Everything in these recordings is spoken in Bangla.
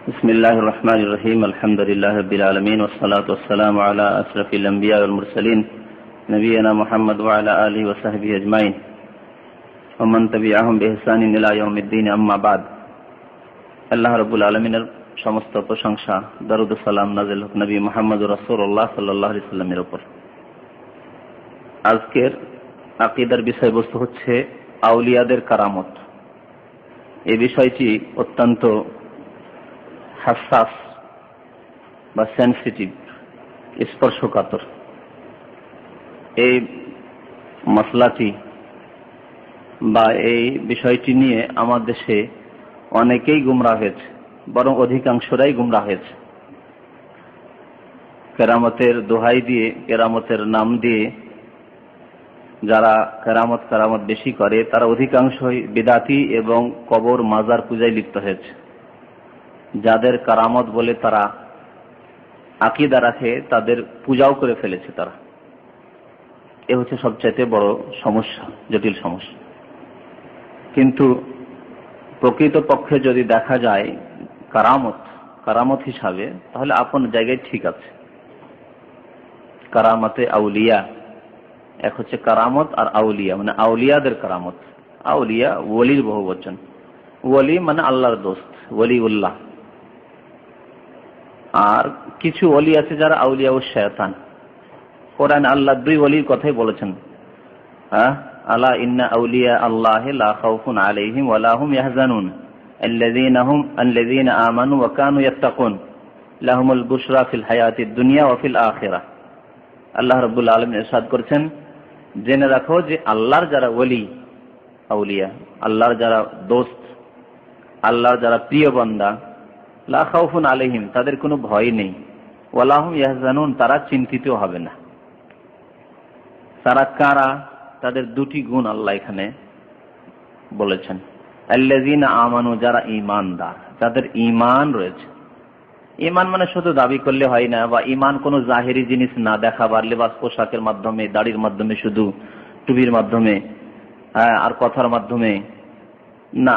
বিসমিল্লাহির রহমানির রহিম। আলহামদুলিল্লাহি রাব্বিল আলামিন ওয়াস সালাতু ওয়াস সালামু আলা আশরাফিল আমবিয়া ওয়াল মুরসালিন নবিয়িনা মুহাম্মদ ওয়া আলা আলিহি ওয়া সাহবিহি আজমাইন ওয়া মান তাবিআহুম বিইহসানিন ইলা ইয়াউমিদ্দিন, আম্মা বাদ। আল্লাহ রাব্বুল আলামিনের সমস্ত প্রশংসা, দরুদ ও সালাম নাযিল হোক নবী মুহাম্মদুর রাসূলুল্লাহ সাল্লাল্লাহু আলাইহি ওয়াসাল্লামের উপর। আজকের আকীদার বিষয়বস্তু হচ্ছে আউলিয়াদের কারামত। এই বিষয়টি অত্যন্ত হাসাস বা সেন্সিটিভ, স্পর্শকাতর। এই মসলাটি বা এই বিষয়টি নিয়ে আমার দেশে অনেকেই গুমরাহ হয়েছে, বরং অধিকাংশরাই গুমরাহ হয়েছে। কেরামতের দোহাই দিয়ে, কেরামতের নাম দিয়ে যারা কেরামত বেশি করে তারা অধিকাংশই বিদাতি এবং কবর মাজার পূজায় লিপ্ত হয়েছে। যাদের কারামত বলে তারা আকীদা রাখে তাদের পূজাও করে ফেলেছে তারা। এ হচ্ছে সবচাইতে বড় সমস্যা, জটিল সমস্যা। কিন্তু প্রকৃত পক্ষে যদি দেখা যায় কারামত হিসাবে, তাহলে আপন জায়গায় ঠিক আছে। কারামতে আউলিয়া, এক হচ্ছে কারামত আর আউলিয়া মানে আউলিয়াদের কারামত। আউলিয়া ওলির বহুবচন, ওলি মানে আল্লাহর দোস্ত, ওলিউল্লাহ। আর কিছু ওলি আছে যারা আউলিয়া ও শয়তান। কোরআন আল্লাহ দুই ওলির কথাই বলেছেন, আলা ইন্না আউলিয়া আল্লাহি লা খাউফুন আলাইহিম ওয়া লা হুম ইয়াহজানুন আল্লাযীনা আমানু ওয়া কানু ইয়াত্তাকুন লাহুমুল বুশরা ফিল হায়াতিদ দুনিয়া ওয়া ফিল আখিরাহ। আল্লাহ রাব্বুল আলামিন ইরশাদ করেছেন, জেনে রাখো যে আল্লাহর যারা ওলি, আউলিয়া, আল্লাহর যারা দোস্ত, আল্লাহর যারা প্রিয় বান্দা, লা খাউফুন আলাইহিম তাদের কোনো ভয় নেই, ওয়া লা হুম ইয়াহজানুন তারা চিন্তিত হবে না। তারা কারা? তাদের দুটি গুণ আল্লাহ এখানে বলেছেন। আল্লাযীনা আমানু যারা ঈমানদার, যাদের ঈমান রয়েছে। ঈমান মানে শুধু দাবি করলে হয় না, বা ঈমান কোনো জাহেরি জিনিস না দেখাবার, লেবাস পোশাকের মাধ্যমে, দাড়ির মাধ্যমে, শুধু টুপির মাধ্যমে, আর কথার মাধ্যমে না।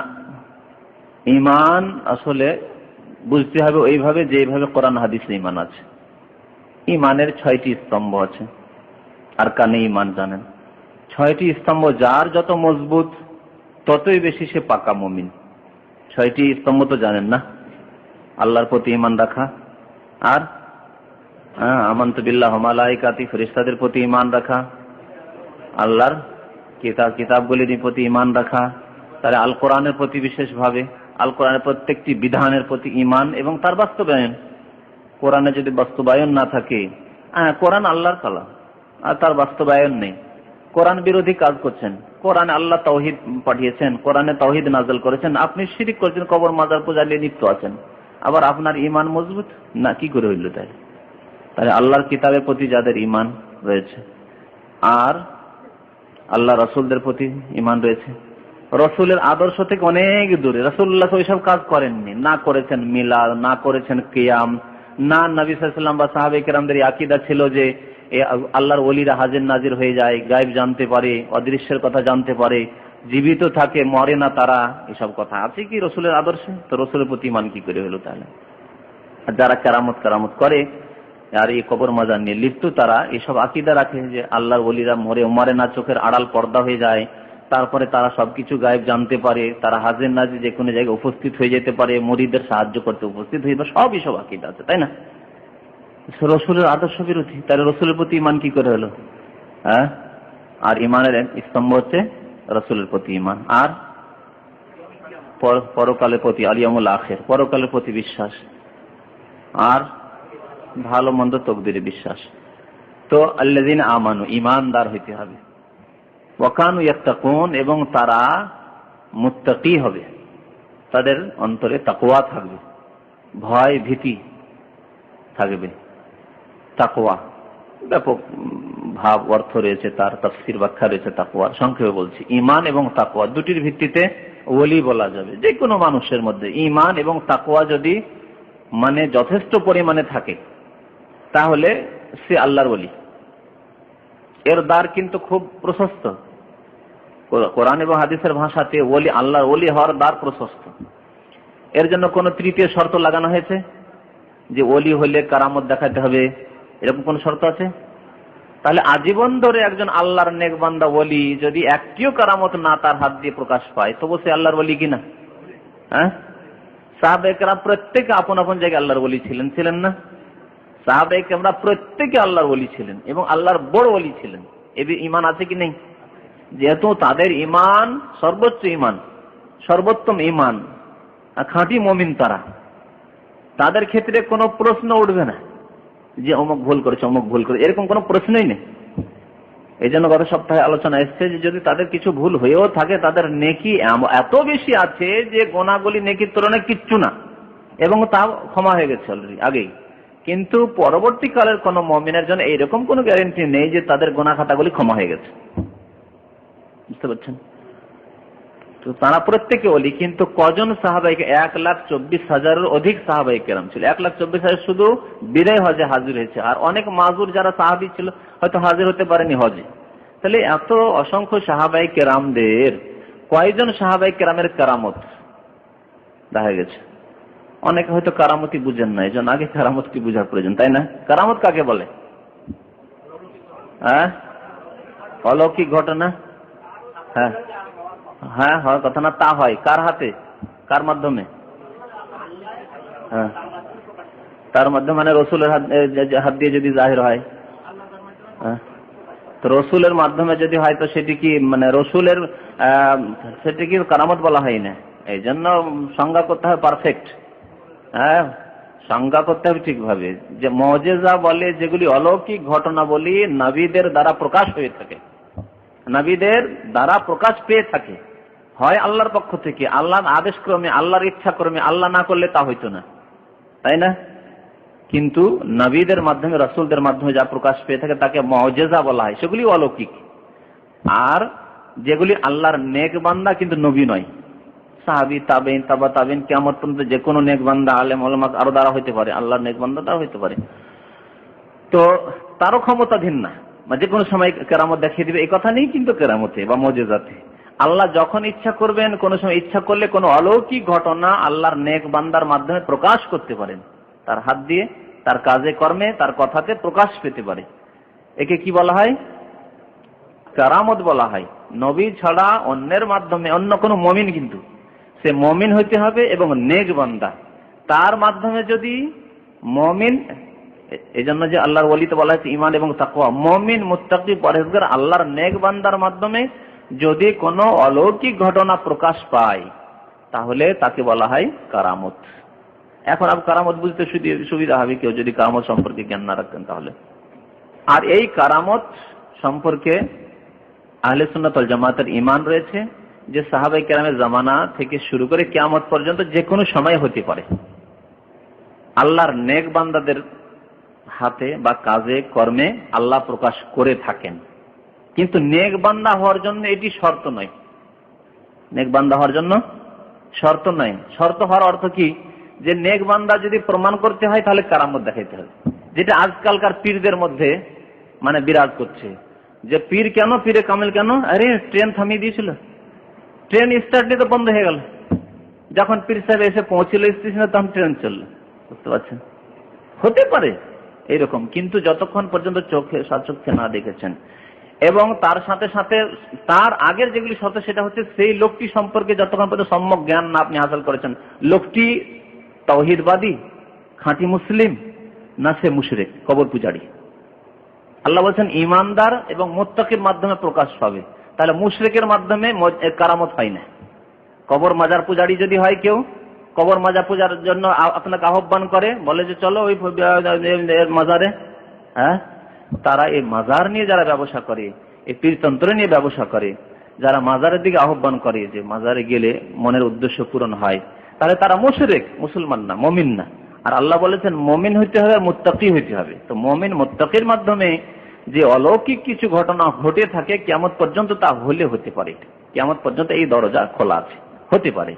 ঈমান আসলে বুঝতে হবে ওইভাবে যেভাবে কোরআন হাদিসে ঈমান আছে। ঈমানের 6টি স্তম্ভ আছে। আর কানে ঈমান জানেন 6টি স্তম্ভ, যার যত মজবুত ততই বেশি সে পাকা মুমিন। 6টি স্তম্ভ তো জানেন না? আল্লাহর প্রতি ঈমান রাখা, আর আমানতু বিল্লাহি ওয়া মালাইকাতি ফেরেশতাদের প্রতি ঈমান রাখা, আল্লাহর কিতাবগুলির প্রতি ঈমান রাখা, তাহলে আল কোরআনের প্রতি বিশেষভাবে, আল কোরআনের প্রত্যেকটি বিধানের প্রতি ঈমান এবং তার বাস্তবায়ন। কোরআনে যদি বাস্তবায়ন না থাকে, কোরআন আল্লাহর কালাম আর তার বাস্তবায়ন নেই, কোরআন বিরোধী কাজ করছেন। কোরআনে আল্লাহ তাওহীদ পাঠিয়েছেন, কোরআনে তাওহীদ নাযিল করেছেন, আপনি শিরক করছেন, কবর মাজার পূজায় লিপ্ত আছেন, আবার আপনার ঈমান মজবুত না, কি করে হইল? তাহলে আল্লাহর কিতাবের প্রতি যাদের ঈমান রয়েছে, আর আল্লাহ রাসূলদের প্রতি ঈমান রয়েছে, রাসূলের আদর্শ থেকে অনেক দূরে, রাসূলুল্লাহ ওইসব কাজ করেননি, না করেছেন মিলাদ, না করেছেন কিয়াম, না নবী সাল্লাল্লাহু আলাইহি ওয়াসাল্লাম বা সাহাবায়ে কেরামদের আকীদা ছিল যে আল্লাহর ওলিরা হাজির নাজির হয়ে যায়, গায়েব জানতে পারে, অদৃশ্যের কথা জানতে পারে, জীবিত থাকে, মরে না তারা। এসব কথা আছে কি রাসূলের আদর্শে? তো রাসূলের প্রতি ঈমান কি করে হলো তাহলে? যারা কারামত করে আর এই কবর মাজার নিয়ে লিপ্ত, তারা এসব আকীদা রাখে যে আল্লাহর ওলিরা মরে না, চোখের আড়াল পর্দা হয়ে যায়, তারপরে তারা সবকিছু গায়েব জানতে পারে, তারা হাজির নাজির যে কোনো জায়গায় উপস্থিত হয়ে যেতে পারে, মুরিদদের সাহায্য করতে উপস্থিত হয়ে, সব এসব আকীদা আছে, তাই না? রসুলের আদর্শ বিরোধী, তাহলে রসুলের প্রতি ঈমান কি করে হলো? আর ঈমানের স্তম্ভ হচ্ছে রসুলের প্রতি ঈমান, আর পরকালের প্রতি, আল ইয়াউমুল আখির, পরকালের প্রতি বিশ্বাস, আর ভালো মন্দ তকদিরে বিশ্বাস। তো আল্লাযীনা আমানু, ঈমানদার হইতে হবে, ওয়া কানু ইয়াত্তাকুন, এবং তারা মুত্তাকি হবে, তাদের অন্তরে তাকওয়া থাকবে, ভয় ভীতি থাকবে। তাকওয়া ব্যাপক ভাব অর্থ রয়েছে, তার তাফসীর ব্যাখ্যা রয়েছে তাকওয়ার। সংক্ষেপে বলছি, ঈমান এবং তাকওয়া দুটির ভিত্তিতে ওলি বলা যাবে। যে কোনো মানুষের মধ্যে ঈমান এবং তাকওয়া যদি মানে যথেষ্ট পরিমাণে থাকে, তাহলে সে আল্লাহর ওলি। এর দ্বার কিন্তু খুব প্রশস্ত। কোরআন এবং হাদিসের ভাষাতে ওলি, আল্লাহর ওলি হওয়ার দ্বার প্রশস্ত। এর জন্য কোন তৃতীয় শর্ত লাগানো হয়েছে যে ওলি হলে কারামত দেখাতে হবে, এরকম কোন শর্ত আছে? তাহলে আজীবন ধরে একজন আল্লাহর নেক বান্দা ওলি যদি একটিও কারামত না তার হাত দিয়ে প্রকাশ পায় তবু সে আল্লাহর ওলি কিনা? হ্যাঁ, সাহাবায়ে কেরাম প্রত্যেকে আপন আপন জায়গায় আল্লাহর ওলি ছিলেন, ছিলেন না? সাহাবায়ে কেরাম প্রত্যেকে আল্লাহর ওলি ছিলেন এবং আল্লাহর বড় ওলি ছিলেন। এর ঈমান আছে কি নেই? যেহেতু তাদের ঈমান সর্বোচ্চ ঈমান, সর্বোত্তম ঈমান, খাঁটি মুমিন তারা, তাদের ক্ষেত্রে কোনো প্রশ্ন উঠবে না যে অমুক ভুল করেছে অমুক ভুল করে, এরকম কোনো প্রশ্নই নেই। এই জন্য গত সপ্তাহে আলোচনা এসছে যে যদি তাদের কিছু ভুল হয়েও থাকে তাদের নেকি এত বেশি আছে যে গোনাগুলি নেকির তুলনায় কিচ্ছু না, এবং তা ক্ষমা হয়ে গেছে অলরেডি আগেই। কিন্তু পরবর্তীকালের কোন মুমিনের জন্য এইরকম কোনো গ্যারান্টি নেই যে তাদের গোনা খাতাগুলি ক্ষমা হয়ে গেছে। বুঝতে পারছেন? তো তারা প্রত্যেকে ওলি। কিন্তু কজন সাহাবাইকে? 1,24,000-এর অধিক সাহাবায়ে কেরাম ছিল। 1,24,000 শুধু বিদায় হজে হাজির হয়েছে, আর অনেক মাজুর যারা সাহাবী ছিল হয়তো হাজির হতে পারেনি হজে। তাহলে এত অসংখ্য সাহাবায়ে কেরামদের কয়জন সাহাবায়ে কেরামের কারামত দেখা গেছে? অনেকে হয়তো কারামতি বুঝেন না, এই জন্য আগে কারামত কি বুঝার প্রয়োজন, তাই না? কারামত কাকে বলে? হ্যাঁ, অলৌকিক ঘটনা। হ্যাঁ হ্যাঁ হয় কথা না, তা হয় কার হাতে, কার মাধ্যমে? হ্যাঁ, তার মাধ্যমে মানে রসুলের হাত দিয়ে যদি জাহির হয়। হ্যাঁ, তো রসুলের মাধ্যমে যদি হয় তো সেটি কি মানে রসুলের সেটি কি কারামত বলা হয় না? এই জন্য সংজ্ঞা করতে হবে পারফেক্ট। হ্যাঁ, সংজ্ঞা করতে হবে ঠিকভাবে। যে মুজিজা বলে যেগুলি অলৌকিক ঘটনা বলি নবীদের দ্বারা প্রকাশ হয়ে থাকে, নবীদের দ্বারা প্রকাশ পেয়ে থাকে, হয় আল্লাহর পক্ষ থেকে, আল্লাহর আদেশ ক্রমে, আল্লাহর ইচ্ছা ক্রমে, আল্লাহ না করলে তা হইতো না, তাই না? কিন্তু নবীদের মাধ্যমে, রাসূলদের মাধ্যমে যা প্রকাশ পেয়ে থাকে তাকে মুজিজা বলা হয়, সেগুলি অলৌকিক। আর যেগুলি আল্লাহর নেক বান্দা কিন্তু নবী নয়, সাহাবী, তাবেঈন, তাবা তাবেঈন, কিয়ামত পর্যন্ত যে কোনো নেক বান্দা, আলেম ওলামা আরো দ্বারা হইতে পারে, আল্লাহর নেক বান্দা দ্বারা হইতে পারে, তো তারও ক্ষমতাধীন না, যে কোনো সময় কেরামত দেখিয়ে দিবে এই কথা নেই। কিন্তু কেরামতে বা মুজিজাতে আল্লাহ যখন ইচ্ছা করবেন, কোন সময় ইচ্ছা করলে কোন অলৌকিক ঘটনা আল্লাহর নেক বান্দার মাধ্যমে প্রকাশ করতে পারেন, তার হাত দিয়ে, তার কাজে কর্মে, তার কথাতে প্রকাশ পেতে পারে। একে কি বলা হয়? কারামত বলা হয়। নবী ছাড়া অন্যের মাধ্যমে, অন্য কোন মুমিন, কিন্তু সে মুমিন হইতে হবে এবং নেক বান্দা, তার মাধ্যমে যদি মুমিন, এই জন্য যে আল্লাহর ওলিতে বলা হয়েছে ঈমান এবং তাকওয়া, মুমিন, মুত্তাকি, পরহেজগার আল্লাহর নেক বান্দার মাধ্যমে যদি কোনো অলৌকিক ঘটনা প্রকাশ পায় তাহলে তাকে বলা হয় কারামত। এখন আপ কারামত বুঝতে সুবিধা হবে কেউ যদি কারামত সম্পর্কে জ্ঞান না রাখতেন তাহলে। আর এই কারামত সম্পর্কে আহলে সুন্নাত ওয়াল জামাতের ঈমান রয়েছে যে সাহাবায়ে কেরামের জামানা থেকে শুরু করে কিয়ামত পর্যন্ত যে কোনো সময় হতে পারে। আল্লাহর নেক বান্দাদের হাতে বা কাজে কর্মে আল্লাহ প্রকাশ করে থাকেন, কিন্তু নেক বান্দা হওয়ার জন্য এটি শর্ত নয়। নেক বান্দা হওয়ার জন্য শর্ত নয়। শর্ত হওয়ার অর্থ কি? যে নেক বান্দা যদি প্রমাণ করতে হয় তাহলে কারামত দেখাইতে হবে, যেটা আজকালকার পীরদের মধ্যে মানে বিরাজ করছে। যে পীর কেন, পীরে কামেল কেন? আরে ট্রেন থামিয়ে দিয়েছিল, ট্রেন স্টার্ট নিয়ে তো বন্ধ হয়ে গেল, যখন পীর সাহেব এসে পৌঁছিল স্টেশনে তখন ট্রেন চলল। বুঝতে পারছেন? হতে পারে এইরকম, কিন্তু যতক্ষণ পর্যন্ত চোখে সচক্ষে না দেখেছেন, এবং তার সাথে সাথে তার আগের যেগুলি শর্ত সেটা হচ্ছে সেই লোকটি সম্পর্কে যতক্ষণ পর্যন্ত সম্যক জ্ঞান না আপনি হাসিল করেছেন, লোকটি তাওহীদবাদী, খাঁটি মুসলিম, না সে মুশরিক, কবর পূজারী। আল্লাহ বলছেন ঈমানদার এবং মুত্তাকির মাধ্যমে প্রকাশ পাবে, তাহলে মুশরিকের মাধ্যমে কারামত হয় না। কবর মাজার পূজারী যদি হয় কেউ, কবর মাজার পূজার জন্য আপনাকে আহ্বান করে, বলে যে চলো ওই মাজারে, হ্যাঁ, তারা এই মাজার নিয়ে যারা ব্যবসা করে, এই পীরতন্ত্র নিয়ে ব্যবসা করে, যারা মাজারের দিকে আহ্বান করে যে মাজারে গেলে মনের উদ্দেশ্য পূরণ হয়, তাহলে তারা মুশরিক, মুসলমান না, মুমিন না। আর আল্লাহ বলেছেন মুমিন হইতে হবে, মুত্তাকি হইতে হবে। তো মুমিন মুত্তাকির মাধ্যমে যে অলৌকিক কিছু ঘটনা ঘটে থাকে কিয়ামত পর্যন্ত তা হলে হতে পারে, কিয়ামত পর্যন্ত এই দরজা খোলা আছে, হতে পারে।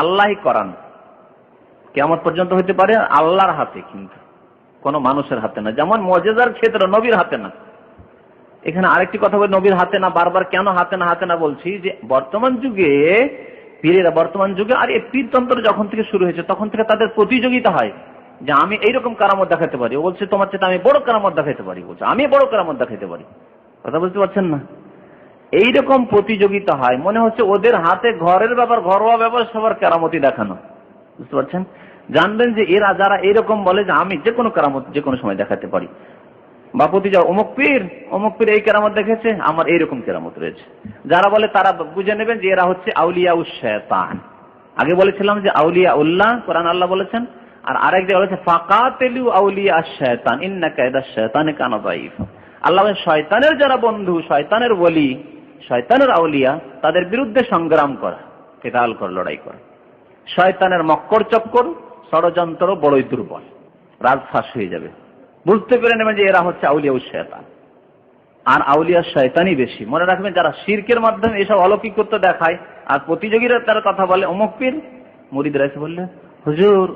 আল্লাহই করান, কিয়ামত পর্যন্ত হতে পারে আল্লাহর হাতে, কিন্তু কোন মানুষের হাতে না। যেমন মুজিজার ক্ষেত্রে নবীর হাতে না। এখানে আরেকটি কথা বলি, নবীর হাতে না, বারবার কেন হাতে না হাতে না বলছি, যে বর্তমান যুগে পীরেরা বর্তমান যুগে, আর এই পীরতন্ত্র যখন থেকে শুরু হয়েছে তখন থেকে তাদের প্রতিযোগিতা হয় যে আমি এইরকম কারামত দেখাতে পারি। ও বলছে তোমার চেয়ে আমি বড় কারামত দেখাতে পারি, বলছে আমি বড় কারামত দেখাতে পারি। কথা বুঝতে পারছেন না? এইরকম প্রতিযোগিতা হয়, মনে হচ্ছে ওদের হাতে ঘরের ব্যাপার, ঘরোয়া ব্যাপার সবার কারামতি দেখানো। বুঝতে পারছেন? জানবেন যে এরা যারা এইরকম বলে যে আমি যে কোনো কারামত যে কোনো সময় দেখাতে পারি, বা প্রতিযোগ অমুক পীর এই কেরামত দেখেছে, আমার এইরকম কেরামত রয়েছে, যারা বলে তারা বুঝে নেবেন যে এরা হচ্ছে আউলিয়া উশ শয়তান। আগে বলেছিলাম যে আউলিয়া উল্লাহ কোরআন আল্লাহ বলেছেন, আর আরেক জায়গায় বলেছে ফাকাতিলু আউলিয়া আশ-শায়তান ইন্না কায়দাশ শায়তানি কানা যায়ীফ। আল্লাহ বলেন শয়তানের যারা বন্ধু, শয়তানের ওলি, শয়তানের আউলিয়া, তাদের বিরুদ্ধে সংগ্রাম করা, কিতাল কর, লড়াই করা। শয়তানের মক্কর চক্কর ষড়যন্ত্র বড়ই দুর্বল, রাজ ফাঁস হয়ে যাবে। বুঝতে পেরে নেবেন যে এরা হচ্ছে আউলিয়া উশ শয়তান, আর আউলিয়া শয়তানই বেশি। মনে রাখবেন যারা শিরকের মাধ্যমে এসব অলৌকিকত্ব দেখায় আর প্রতিযোগীরা তার কথা বলে অমুক পীর, মুরিদরা এসে বললে হুজুর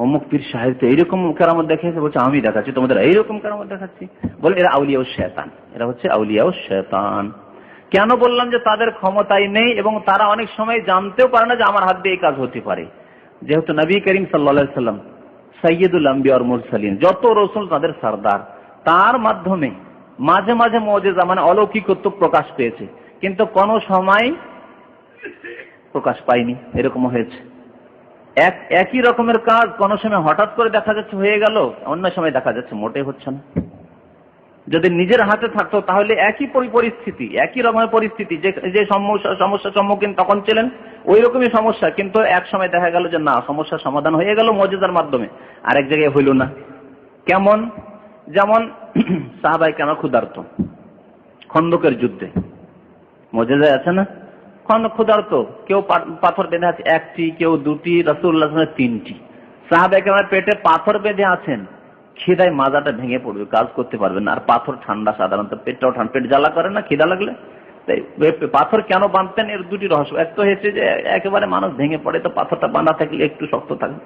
অমুক পীর সাহেব তো এইরকম কেরামত দেখিয়েছে, বলছে আমি দেখাচ্ছি তোমাদের এইরকম কেরামত দেখাচ্ছি, বলে এরা আউলিয়া উশ শয়তান, এরা হচ্ছে আউলিয়া উশ শয়তান। কেন বললাম যে তাদের ক্ষমতাই নেই এবং তারা অনেক সময় জানতেও পারে না যে আমার হাত দিয়ে এই কাজ হতে পারে। যেহেতু নবী করিম সাল্লাল্লাহু আলাইহি ওয়াসাল্লাম সাইয়্যিদুল আম্বিয়া ওয়াল মুরসালিন, যত রাসূল তাদের সরদার, তার মাধ্যমে মাঝে মাঝে মুজিজা মানে অলৌকিকত্ব প্রকাশ পেয়েছে, কিন্তু কোন সময় প্রকাশ পায়নি। এরকম হয়েছে একই রকমের কাজ কোন সময় হঠাৎ করে দেখা যাচ্ছে হয়ে গেল, অন্য সময় দেখা যাচ্ছে মোটেই হচ্ছে না। যদি নিজের হাতে থাকতো তাহলে একই পরিস্থিতি, একই রকমের পরিস্থিতি, যে সমস্যার সম্মুখীন তখন ছিলেন ওই রকমই সমস্যা, কিন্তু এক সময় দেখা গেল যে না, সমস্যার সমাধান হয়ে গেল মুজিজার মাধ্যমে, আরেক জায়গায় হইল না। কেমন? যেমন সাহাবায়ে কেরাম ক্ষুধার্ত, খন্দকের যুদ্ধে মুজিজা আছে না, ক্ষুধার্ত, কেউ পাথর বেঁধে আছে একটি, কেউ দুটি, রাসূলুল্লাহ সাল্লাল্লাহু আলাইহি ওয়াসাল্লাম তিনটি। সাহাবায়ে কেরামের পেটে পাথর বেঁধে আছেন, খিদায় মাজাটা ভেঙে পড়বে, কাজ করতে পারবেন না। আর পাথর ঠান্ডা, সাধারণত পেটটাও ঠান্ডা, পেট জ্বালা করে না খিদা লাগলে। তাই পাথর কেন বাঁধতেন এর দুটি রহস্য। এক তো হয়েছে যে একেবারে মানুষ ভেঙে পড়ে, তো পাথরটা বাঁধা থাকলে একটু শক্ত থাকে।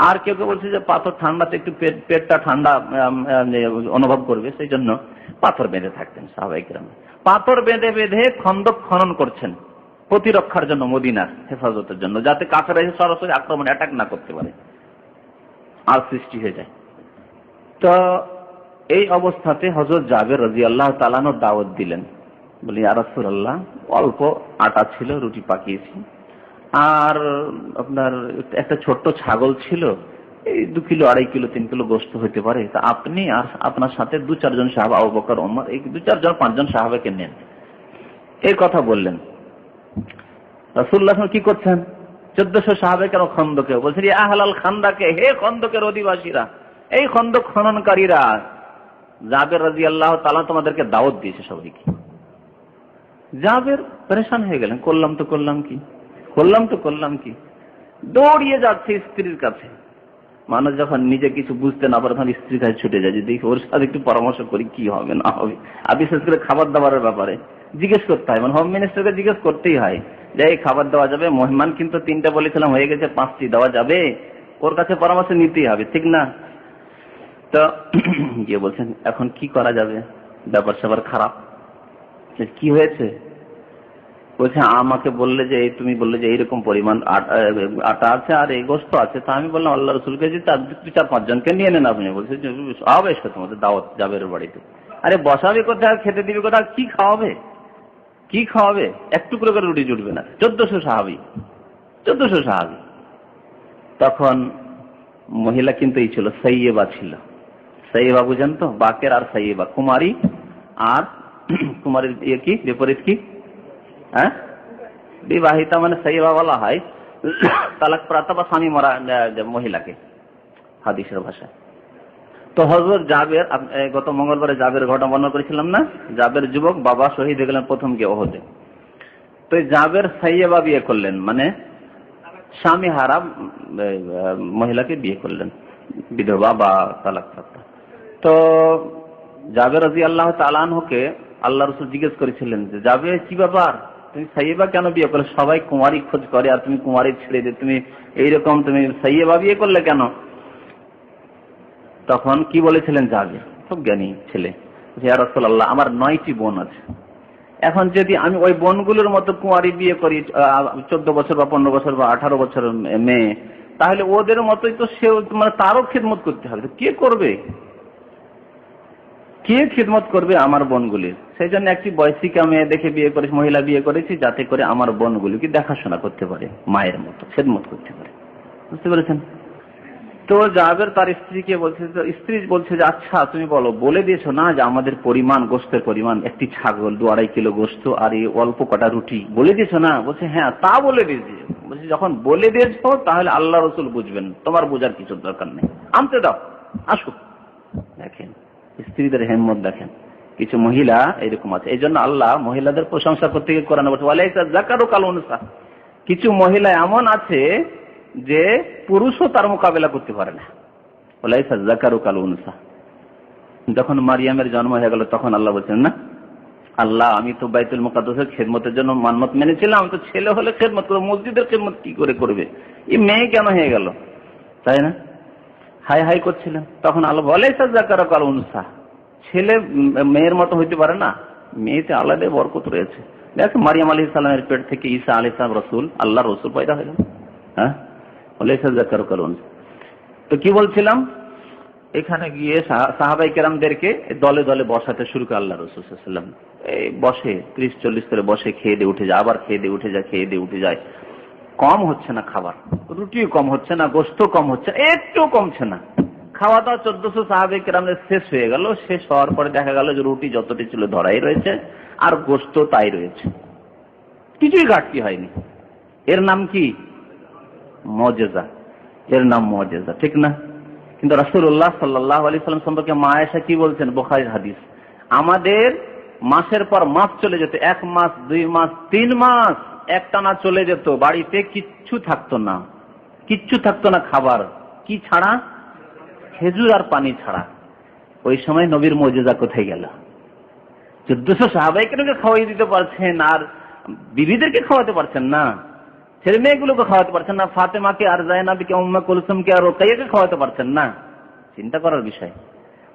আর কেউ কেউ বলছে যে পাথর ঠান্ডাতে একটু পেটটা ঠান্ডা অনুভব করবে, সেই জন্য পাথর বেঁধে থাকতেন সাহাবায়ে কেরাম। পাথর বেঁধে বেঁধে খন্দক খনন করছেন প্রতিরক্ষার জন্য, মদিনার হেফাজতের জন্য, যাতে কাফেররা এসে সরাসরি আক্রমণ অ্যাটাক না করতে পারে আর সৃষ্টি হয়ে যায়। তো এই অবস্থাতে হযরত জাবের রাদিয়াল্লাহু তাআলা আনহু দাওয়াত দিলেন, বলি ইয়া রাসূলুল্লাহ অল্প আটা ছিল, রুটি পাকিয়েছি, আর আপনার একটা ছোট্ট ছাগল ছিল, এই 2 কিলো 2.5 কিলো 3 কিলো গোশত হতে পারে, তা আপনি আর আপনার সাথে 2-4 জন সাহাবা, আবু বকর, ওমর, এই 2-4 জন 5 জন সাহাবাকে নেন, এই কথা বললেন। রাসূলুল্লাহ কি করছেন? 1400 সাহাবাকে কেন খন্দকে বলছেন ইয়া আহলাল খান্দাকে, হে খন্দকের অধিবাসীরা, এই খন্দক খননকারীরা, জাবের রাদিয়াল্লাহু তাআলা তোমাদেরকে দাওয়াত দিয়েছে সবাইকে। জাবের পরেশান হয়ে গেলেন, করলাম তো করলাম কি, দৌড়িয়ে যাচ্ছে স্ত্রীর কাছে। মানুষ যখন নিজে কিছু বুঝতে না পারে তখন স্ত্রীর কাছে ছুটে যায়, যে দেখি ওর সাথে একটু পরামর্শ করি কি হবে না হবে। আর বিশেষ করে খাবার দাবারের ব্যাপারে জিজ্ঞেস করতে হয়, মানে হোম মিনিস্টারকে জিজ্ঞেস করতেই হয় যে এই খাবার দেওয়া যাবে, মেহমান কিন্তু 3টা বলেছিলাম হয়ে গেছে 5টি দেওয়া যাবে, ওর কাছে পরামর্শ নিতেই হবে, ঠিক না? তো গিয়ে বলছেন এখন কি করা যাবে, ব্যাপার স্যাপার খারাপ। কি হয়েছে? বলছে আমাকে বললে যে তুমি বললে যে এইরকম পরিমাণ আটা আছে আর এই গোশত আছে, তা আমি বললাম আল্লাহ রাসূলকে যে 4-5 জনকে নিয়ে নেন আপনি। বলছে সব এসো তোমাদের দাওয়াত জাবের বাড়িতে। আরে বসাবে কোথায়, খেতে দিবে কোথায়, কি খাওয়াবে? একটু করে রুটি জুটবে না। 1400 সাহাবী। তখন মহিলা কিন্তু এই ছিল, সাইয়েবা ছিল। সাইয়েবা বুঝেন তো, বাকের আর সাইয়েবা, কুমারী আর কুমারীর কি বিপরীত কি? হ্যাঁ, বিবাহিতা মানে সাইয়েবা বলা হয় তালাক প্রাপ্ত বা স্বামী মরা মহিলাকে হাদিসের ভাষায়। তো হযরত জাবের, গত মঙ্গলবারে জাবের ঘটনা বর্ণনা করেছিলাম না, জাবের যুবক বাবা শহীদ হয়ে গেলেন প্রথম গিয়ে ওহদে। তো জাবের সাইয়েবা বিয়ে করলেন, মানে স্বামী হারা মহিলাকে বিয়ে করলেন, বিধবা বা তালাক প্রাপ্ত। তো জাবের রাদিয়াল্লাহু তাআলা আনহুকে আল্লাহ রাসূল জিজ্ঞেস করেছিলেন যে যাবে কি ব্যাপার, তুমি সাইয়েবা কেন বিয়ে করলে? সবাই কুমারী খোঁজ করে আর তুমি কুমারী ছেড়ে দিয়ে তুমি এইরকম তুমি সাইয়েবা বিয়ে করলে কেন? তখন কি বলেছিলেন জাবের, খুব জ্ঞানী ছেলে, ইয়া রাসূলুল্লাহ আমার 9টি বোন আছে, এখন যদি আমি ওই বোনগুলোর মতো কুঁয়ারি বিয়ে করি 14 বছর বা 15 বছর বা 18 বছর মেয়ে, তাহলে ওদের মতোই তো সে মানে তারও খিদমত করতে হবে। কে করবে, কে খিদমত করবে আমার বোনগুলির? সেই জন্য একটি বয়সিকা মেয়ে দেখে বিয়ে করেছি, মহিলা বিয়ে করেছি, যাতে করে আমার বোনগুলিকে দেখাশোনা করতে পারে, মায়ের মতো খিদমত করতে পারে। বুঝতে পেরেছেন? তো জাবের তার স্ত্রীকে বলছে, স্ত্রী বলছে যে আচ্ছা তুমি বলো, বলে দিয়েছো না যে আমাদের পরিমাণ, গোস্তের পরিমাণ একটি ছাগল 2-2.5 কিলো গোস্ত আর এই অল্প কটা রুটি, বলে দিয়েছো না? বলছে হ্যাঁ তা বলে দিয়েছি। বলছে যখন বলে দিয়েছো তাহলে আল্লাহ রসুল বুঝবেন, তোমার বোঝার কিছু দরকার নেই, আনতে দাও, আসো। দেখেন স্ত্রীদের হিম্মত দেখেন। কিছু মহিলা এরকম আছে, এই জন্য আল্লাহ মহিলাদের প্রশংসা করতে গিয়ে কোরআনে বলছে ওয়ালাইসা যাকারু কাল উনসা। কিছু মহিলা এমন আছে যে পুরুষও তার মোকাবেলা করতে পারে না। ওয়ালাইসা যাকারু কাল উনসা। যখন মারিয়ামের জন্ম হয়ে গেল তখন আল্লাহ বলছেন না, আল্লাহ আমি তো বাইতুল মুকাদ্দাসের খেদমতের জন্য মান্নত মেনেছিলাম, তো ছেলে হলে খেদমত করবো, মসজিদের খেদমত কি করে করবে, এই মেয়ে কেন হয়ে গেল, তাই না? হাই হাই করছিলেন, তখন আল্লাহ ওয়ালাইসা যাকারু কাল উনসা, ছেলে মেয়ের মতো হইতে পারে না, মেয়েতে আলাদা বরকত রয়েছে। দেখো মারিয়াম আলাইহিস সালামের পেট থেকে ঈসা আলাইহিস সালাম রসুল, আল্লাহ রসুল পয়দা হয়ে গেল। হ্যাঁ, ওয়ালাইসা যাকারু কাল উনসা। তো কি বলছিলাম, এখানে গিয়ে সাহাবাই কেরামদেরকে দলে দলে বসাতে শুরু করে আল্লাহ রাসূল সাল্লাল্লাহু আলাইহি ওয়াসাল্লাম। এই বসে 30-40 করে বসে, খেয়ে দিয়ে উঠে যায়, আবার খেয়ে দিয়ে উঠে যায়, খেয়ে দিয়ে উঠে যায়। কম হচ্ছে না খাবার, রুটিও কম হচ্ছে না, গোশত কম হচ্ছে, একটু কমছে না। খাওয়া দাওয়া 1400 সাহাবাই কেরামদের শেষ হয়ে গেল। শেষ হওয়ার পরে দেখা গেল যে রুটি যতটি ছিল ধরাই রয়েছে, আর গোশত তাই রয়েছে, কিছুই ঘাটতি হয়নি। এর নাম কি? মুজিজা। এর নাম মুজিজা, ঠিক না? কিন্তু রাসূলুল্লাহ সাল্লাল্লাহু আলাইহি সাল্লাম সম্পর্কে মা আয়েশা কি বলছেন, বুখারীর হাদিস, আমাদের মাসের পর মাস চলে যেত, 1 মাস 2 মাস 3 মাস একটানা চলে যেত, বাড়িতে কিচ্ছু থাকতো না, কিচ্ছু থাকতো না খাবার, কি ছাড়া? খেজুর আর পানি ছাড়া। ওই সময় নবীর মুজিজা কোথায় গেল? 1400 সাহাবাইকে খাওয়াই দিতে পারছেন, আর বিবিদেরকে খাওয়াতে পারছেন না, ছেলে মেয়েগুলোকে খাওয়াতে পারছেন না, ফাতেমাকে আর জায়নাবকে, উম্মে কুলসুমকে আর রুকাইয়াকে খাওয়াতে পারছেন না। চিন্তা করার বিষয়।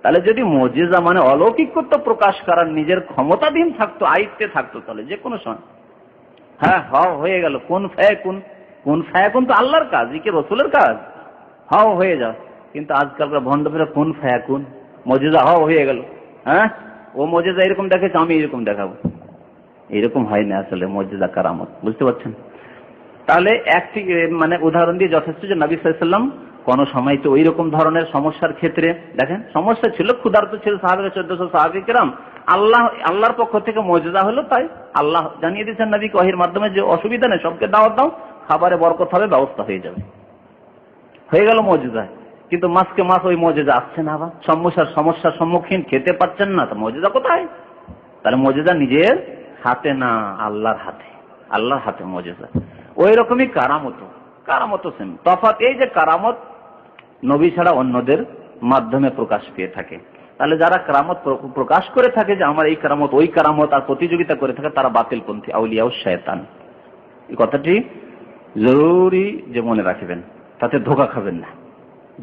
তাহলে যদি মুজিজা মানে অলৌকিকত্ব প্রকাশ করার নিজের ক্ষমতাধীন থাকতো, আয়ত্তে থাকতো, তাহলে যে কোনো সময় হ্যাঁ হাও হয়ে গেল, কোন ফায়াকুন, কোন ফায়াকুন তো আল্লাহর কাজ, কি রাসূলের কাজ, হাও হয়ে যাও। কিন্তু আজকালকার ভণ্ড ফেরা কোন ফায়াকুন, মুজিজা হাও হয়ে গেল। হ্যাঁ, ও মুজিজা এরকম দেখেছে, আমি এরকম দেখাবো, এরকম হয় না আসলে মুজিজা কারামত। বুঝতে পারছেন? তাহলে একটি মানে উদাহরণ দিয়ে যথেষ্ট যে নবী সাল্লাল্লাহু আলাইহি ওয়াসাল্লাম কোন সময় তো ওই রকম ধরনের সমস্যার ক্ষেত্রে, দেখেন সমস্যা ছিল, ক্ষুধার্ত ছিল সাহাবায়ে 1400 সাহাবী কেরাম, আল্লাহর পক্ষ থেকে মুজিজা হলো, তাই আল্লাহ জানিয়ে দিয়েছেন নবীকে ওহীর মাধ্যমে যে অসুবিধা নেই, সবকে দাওয়াত দাও, খাবারে বরকত হবে, ব্যবস্থা হয়ে যাবে, হয়ে গেল মুজিজা। কিন্তু মাসকে মাস ওই মুজিজা আসছে না, আবার সমস্যার সম্মুখীন, খেতে পাচ্ছেন না, তো মুজিজা কোথায়? তাহলে মুজিজা নিজের হাতে না, আল্লাহর হাতে, আল্লাহর হাতে মুজিজা। ওই রকমই কারামত সেম তফাৎ, এই যে কারামত নবী ছাড়া অন্যদের মাধ্যমে প্রকাশ পেয়ে থাকে। তাহলে যারা কারামত প্রকাশ করে থাকে যে আমার এই কারামত ওই কারামত, আর প্রতিযোগিতা করে থাকে, তারা বাতিলপন্থী, আউলিয়া ও শয়তান। এই কথাটি জরুরি যে মনে রাখবেন, তাতে ধোঁকা খাবেন না।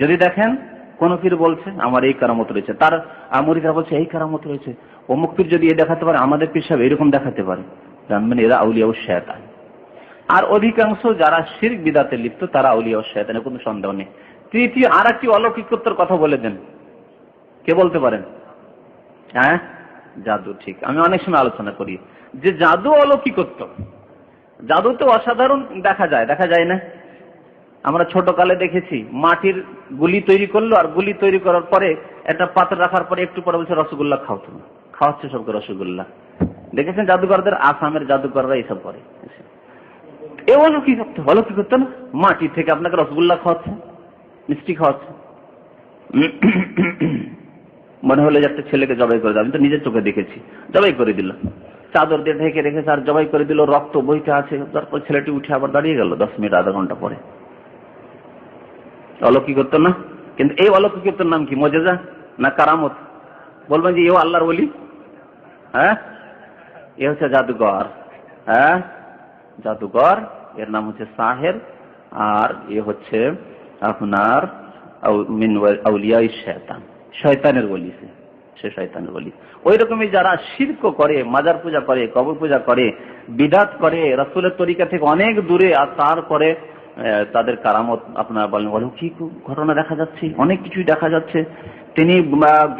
যদি দেখেন কোন পীর বলছে আমার এই কারামত রয়েছে, তার মুরিদরা বলছে এই কারামত রয়েছে, অমুক পীর যদি এ দেখাতে পারে, আমাদের পীর সাহেব এরকম দেখাতে পারে, জানবেন এরা আউলিয়া ও শয়তান। আর অধিকাংশ যারা শিরক বিদআতে লিপ্ত, তারা আউলিয়া ও শয়তানের কোনো সন্দেহ নেই। তৃতীয় আর একটি অলৌকিকত্বের কথা বলে দেন, কে বলতে পারেন? হ্যাঁ, জাদু। ঠিক, আমি অনেক সময় আলোচনা করি যে জাদু অলৌকিকত্ব, জাদু তো অসাধারণ দেখা যায় না? আমরা ছোট কালে দেখেছি, মাটির গুলি তৈরি করলো, আর গুলি তৈরি করার পরে একটা পাত্র রাখার পরে একটু পরে বলছে রসগোল্লা খাও, তুমি খাওয়াচ্ছে সবকে রসগোল্লা। দেখেছেন জাদুকরদের? আসামের জাদুকররা এইসব করে। এ অলৌকিকত্ব না, মাটি থেকে আপনাকে রসগোল্লা খাওয়াচ্ছে, মিষ্টি খাওয়াচ্ছে। মনে হলো যে একটা ছেলেকে জবাই করে দেয়, আমি তো নিজের চোখে দেখেছি, জবাই করে দিল, চাদর দিয়ে ঢেকে রেখেছে আর জবাই করে দিল, রক্ত বইতে আছে, তারপর ছেলেটি উঠে আবার দাঁড়িয়ে গেল 10 মিনিট আধা ঘন্টা পরে। অলৌকিকত্ব না? কিন্তু এই অলৌকিকত্বের নাম কি? মুজিজা না কারামত? বলবেন যে এও আল্লাহর ওলি? হ্যাঁ, এ হচ্ছে জাদুকর। হ্যাঁ, জাদুকর, এর নাম হচ্ছে সাহের, আর এ হচ্ছে আপনার মিন আউলিয়া শয়তান, শয়তানের ওলি। সে শয়তানের ওলি। ওই রকমই যারা শিরক করে, মাজার পূজা করে, কবর পূজা করে, বিদাত করে, রাসূলের তরিকা থেকে অনেক দূরে, আর তারপরে তাদের কারামত আপনারা বলেন কি ঘটনা দেখা যাচ্ছে, অনেক কিছুই দেখা যাচ্ছে। তিনি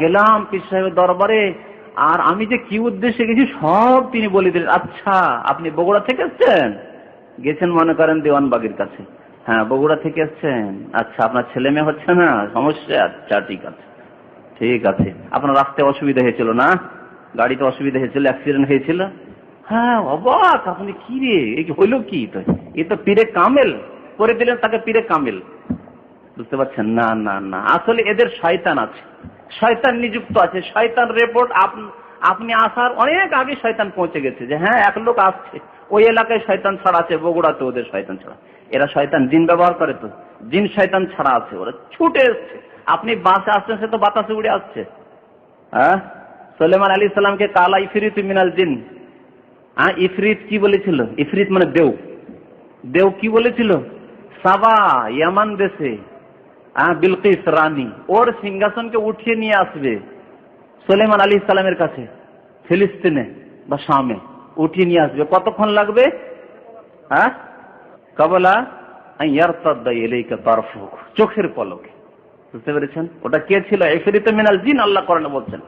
গেলাম পীর সাহেবের দরবারে, আর আমি যে কি উদ্দেশ্যে গেছি সব তিনি বলে দিলেন। আচ্ছা, আপনি বগুড়া থেকে এসছেন? গেছেন মনে করেন দেওয়ানবাগের কাছে। হ্যাঁ, বগুড়া থেকে এসছেন। আচ্ছা, আপনার ছেলে মেয়ে হচ্ছে না, সমস্যা? আচ্ছা, ঠিক আছে ঠিক আছে। আপনার রাস্তায় অসুবিধা হয়েছিল না, গাড়িতে অসুবিধা হয়েছিল, অ্যাক্সিডেন্ট হয়েছিল? হ্যাঁ, অবাক আপনি, কি রে এই হইল কি? তো এ তো পীরে কামেল করে দিলেন তাকে, পীরে কামেল। বুঝতে পারছেন? না না না, আসলে এদের শয়তান আছে, শয়তান নিযুক্ত আছে। শয়তান রিপোর্ট আপনি আসার অনেক আগে শয়তান পৌঁছে গেছে যে হ্যাঁ এক লোক আসছে, ওই এলাকায় শয়তান ছাড়া আছে, বগুড়াতে ওদের শয়তান ছাড়া। এরা শয়তান জিন ব্যবহার করে, তো জিন শয়তান ছাড়া আছে, ওরা ছুটে এসছে। আপনি বাসে আসছেন, সে তো বাতাসে উড়ে আসছে। হ্যাঁ, সুলাইমান আলাইহিস সালামকে কালা ইফরিত মিনাল জিন। হ্যাঁ, ইফরিত কি বলেছিল? ইফরিত মানে দেও। দেও কি বলেছিল? সাবা, ইয়ামান দেশে বিলকিস রানী, ওর সিংহাসনকে উঠিয়ে নিয়ে আসবে সুলাইমান আলাইহিস সালামের কাছে, ফিলিস্তিনে বা শামে উঠিয়ে নিয়ে আসবে। কতক্ষণ লাগবে? হ্যাঁ, কাবলা ইয়ারতাদ্দা ইলাইকা তারফুক, চোখের পলকে। বুঝতে পেরেছেন? ওটা কে ছিল? ইফরিত মিনাল জিন। আল্লাহ কোরআনে বলছেন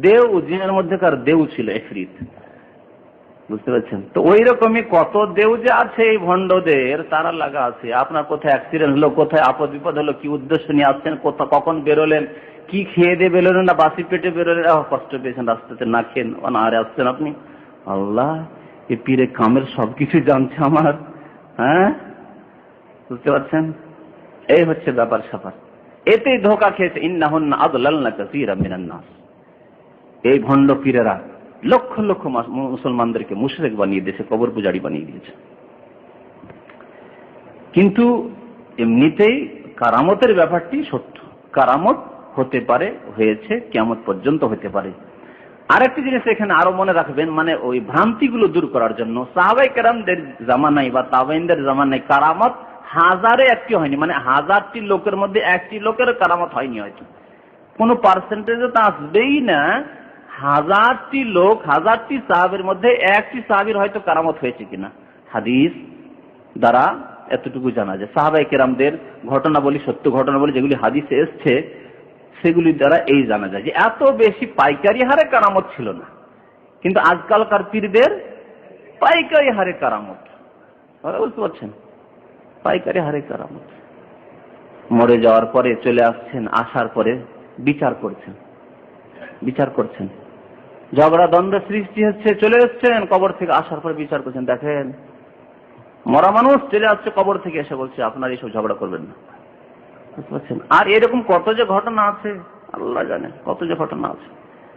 দেও, জিনের মধ্যেকার দেও ছিল ইফরিত। বুঝতে পারছেন? তো ওই রকমই কত দেউ যে আছে এই ভণ্ডদের, তারা লাগা আছে। আপনার কোথায় অ্যাক্সিডেন্ট হলো, কোথায় আপদ বিপদ হলো, কি উদ্দেশ্য নিয়ে আসছেন, কখন বেরোলেন, কি খেয়ে দিয়ে বেরোলেন, না বাসি পেটে বেরোলেন, কষ্ট পেয়েছেন রাস্তাতে, না খেয়ে আরে আসছেন আপনি। আল্লাহ, এ পীরে কামের সবকিছু জানছে আমার। হ্যাঁ, বুঝতে পারছেন? এই হচ্ছে ব্যাপার স্যাপার। এতেই ধোঁকা খেয়েছে। ইন্নাহুন্না আদলালনা কাসীরাম মিনান নাস। এই ভণ্ড পীরেরা লক্ষ লক্ষ মুসলমানদেরকে মুশরিক বানিয়ে দিয়েছে, কবর পূজারী বানিয়ে দিয়েছে। কিন্তু এমনিতেই কারামতের ব্যাপারটি সত্য, কারামত হতে পারে, হয়েছে, কিয়ামত পর্যন্ত হতে পারে। আরেকটি জিনিস এখানে আরো মনে রাখবেন, মানে ওই ভ্রান্তিগুলো দূর করার জন্য সাহাবায়ে কেরামদের জামানায় বা তাবেঈনদের জামানায় কারামত হাজারে একটি হয়নি, মানে হাজারটি লোকের মধ্যে একটি লোকের কারামত হয়নি। হয়তো কোনো পার্সেন্টেজে তো আসবেই না। হাজারটি লোক, হাজারটি সাহাবের মধ্যে একটি সাহাবীর হয়তো কারামত হয়েছে কিনা হাদিস দ্বারা এতটুকু জানা যায়। সাহাবায়ে কেরামদের ঘটনাবলী, সত্য ঘটনাবলী যেগুলি হাদিসে এসছে, সেগুলি দ্বারা এই জানা যায় যে এত বেশি পাইকারি হারে কারামত ছিল না। কিন্তু আজকালকার পীরদের পাইকারি হারে কারামত। বুঝতে পারছেন? পাইকারি হারে কারামত। মরে যাওয়ার পরে চলে আসছেন, আসার পরে বিচার করছেন, ঝগড়া দ্বন্দ্ব সৃষ্টি হচ্ছে, চলে এসছেন কবর থেকে, আসার পরে বিচার করছেন। দেখেন, মরা মানুষ চলে আসছে কবর থেকে, এসে বলছে আপনার এইসব ঝগড়া করবেন না। বুঝতে পারছেন? আর এরকম কত যে ঘটনা আছে আল্লাহ জানে, কত যে ঘটনা আছে।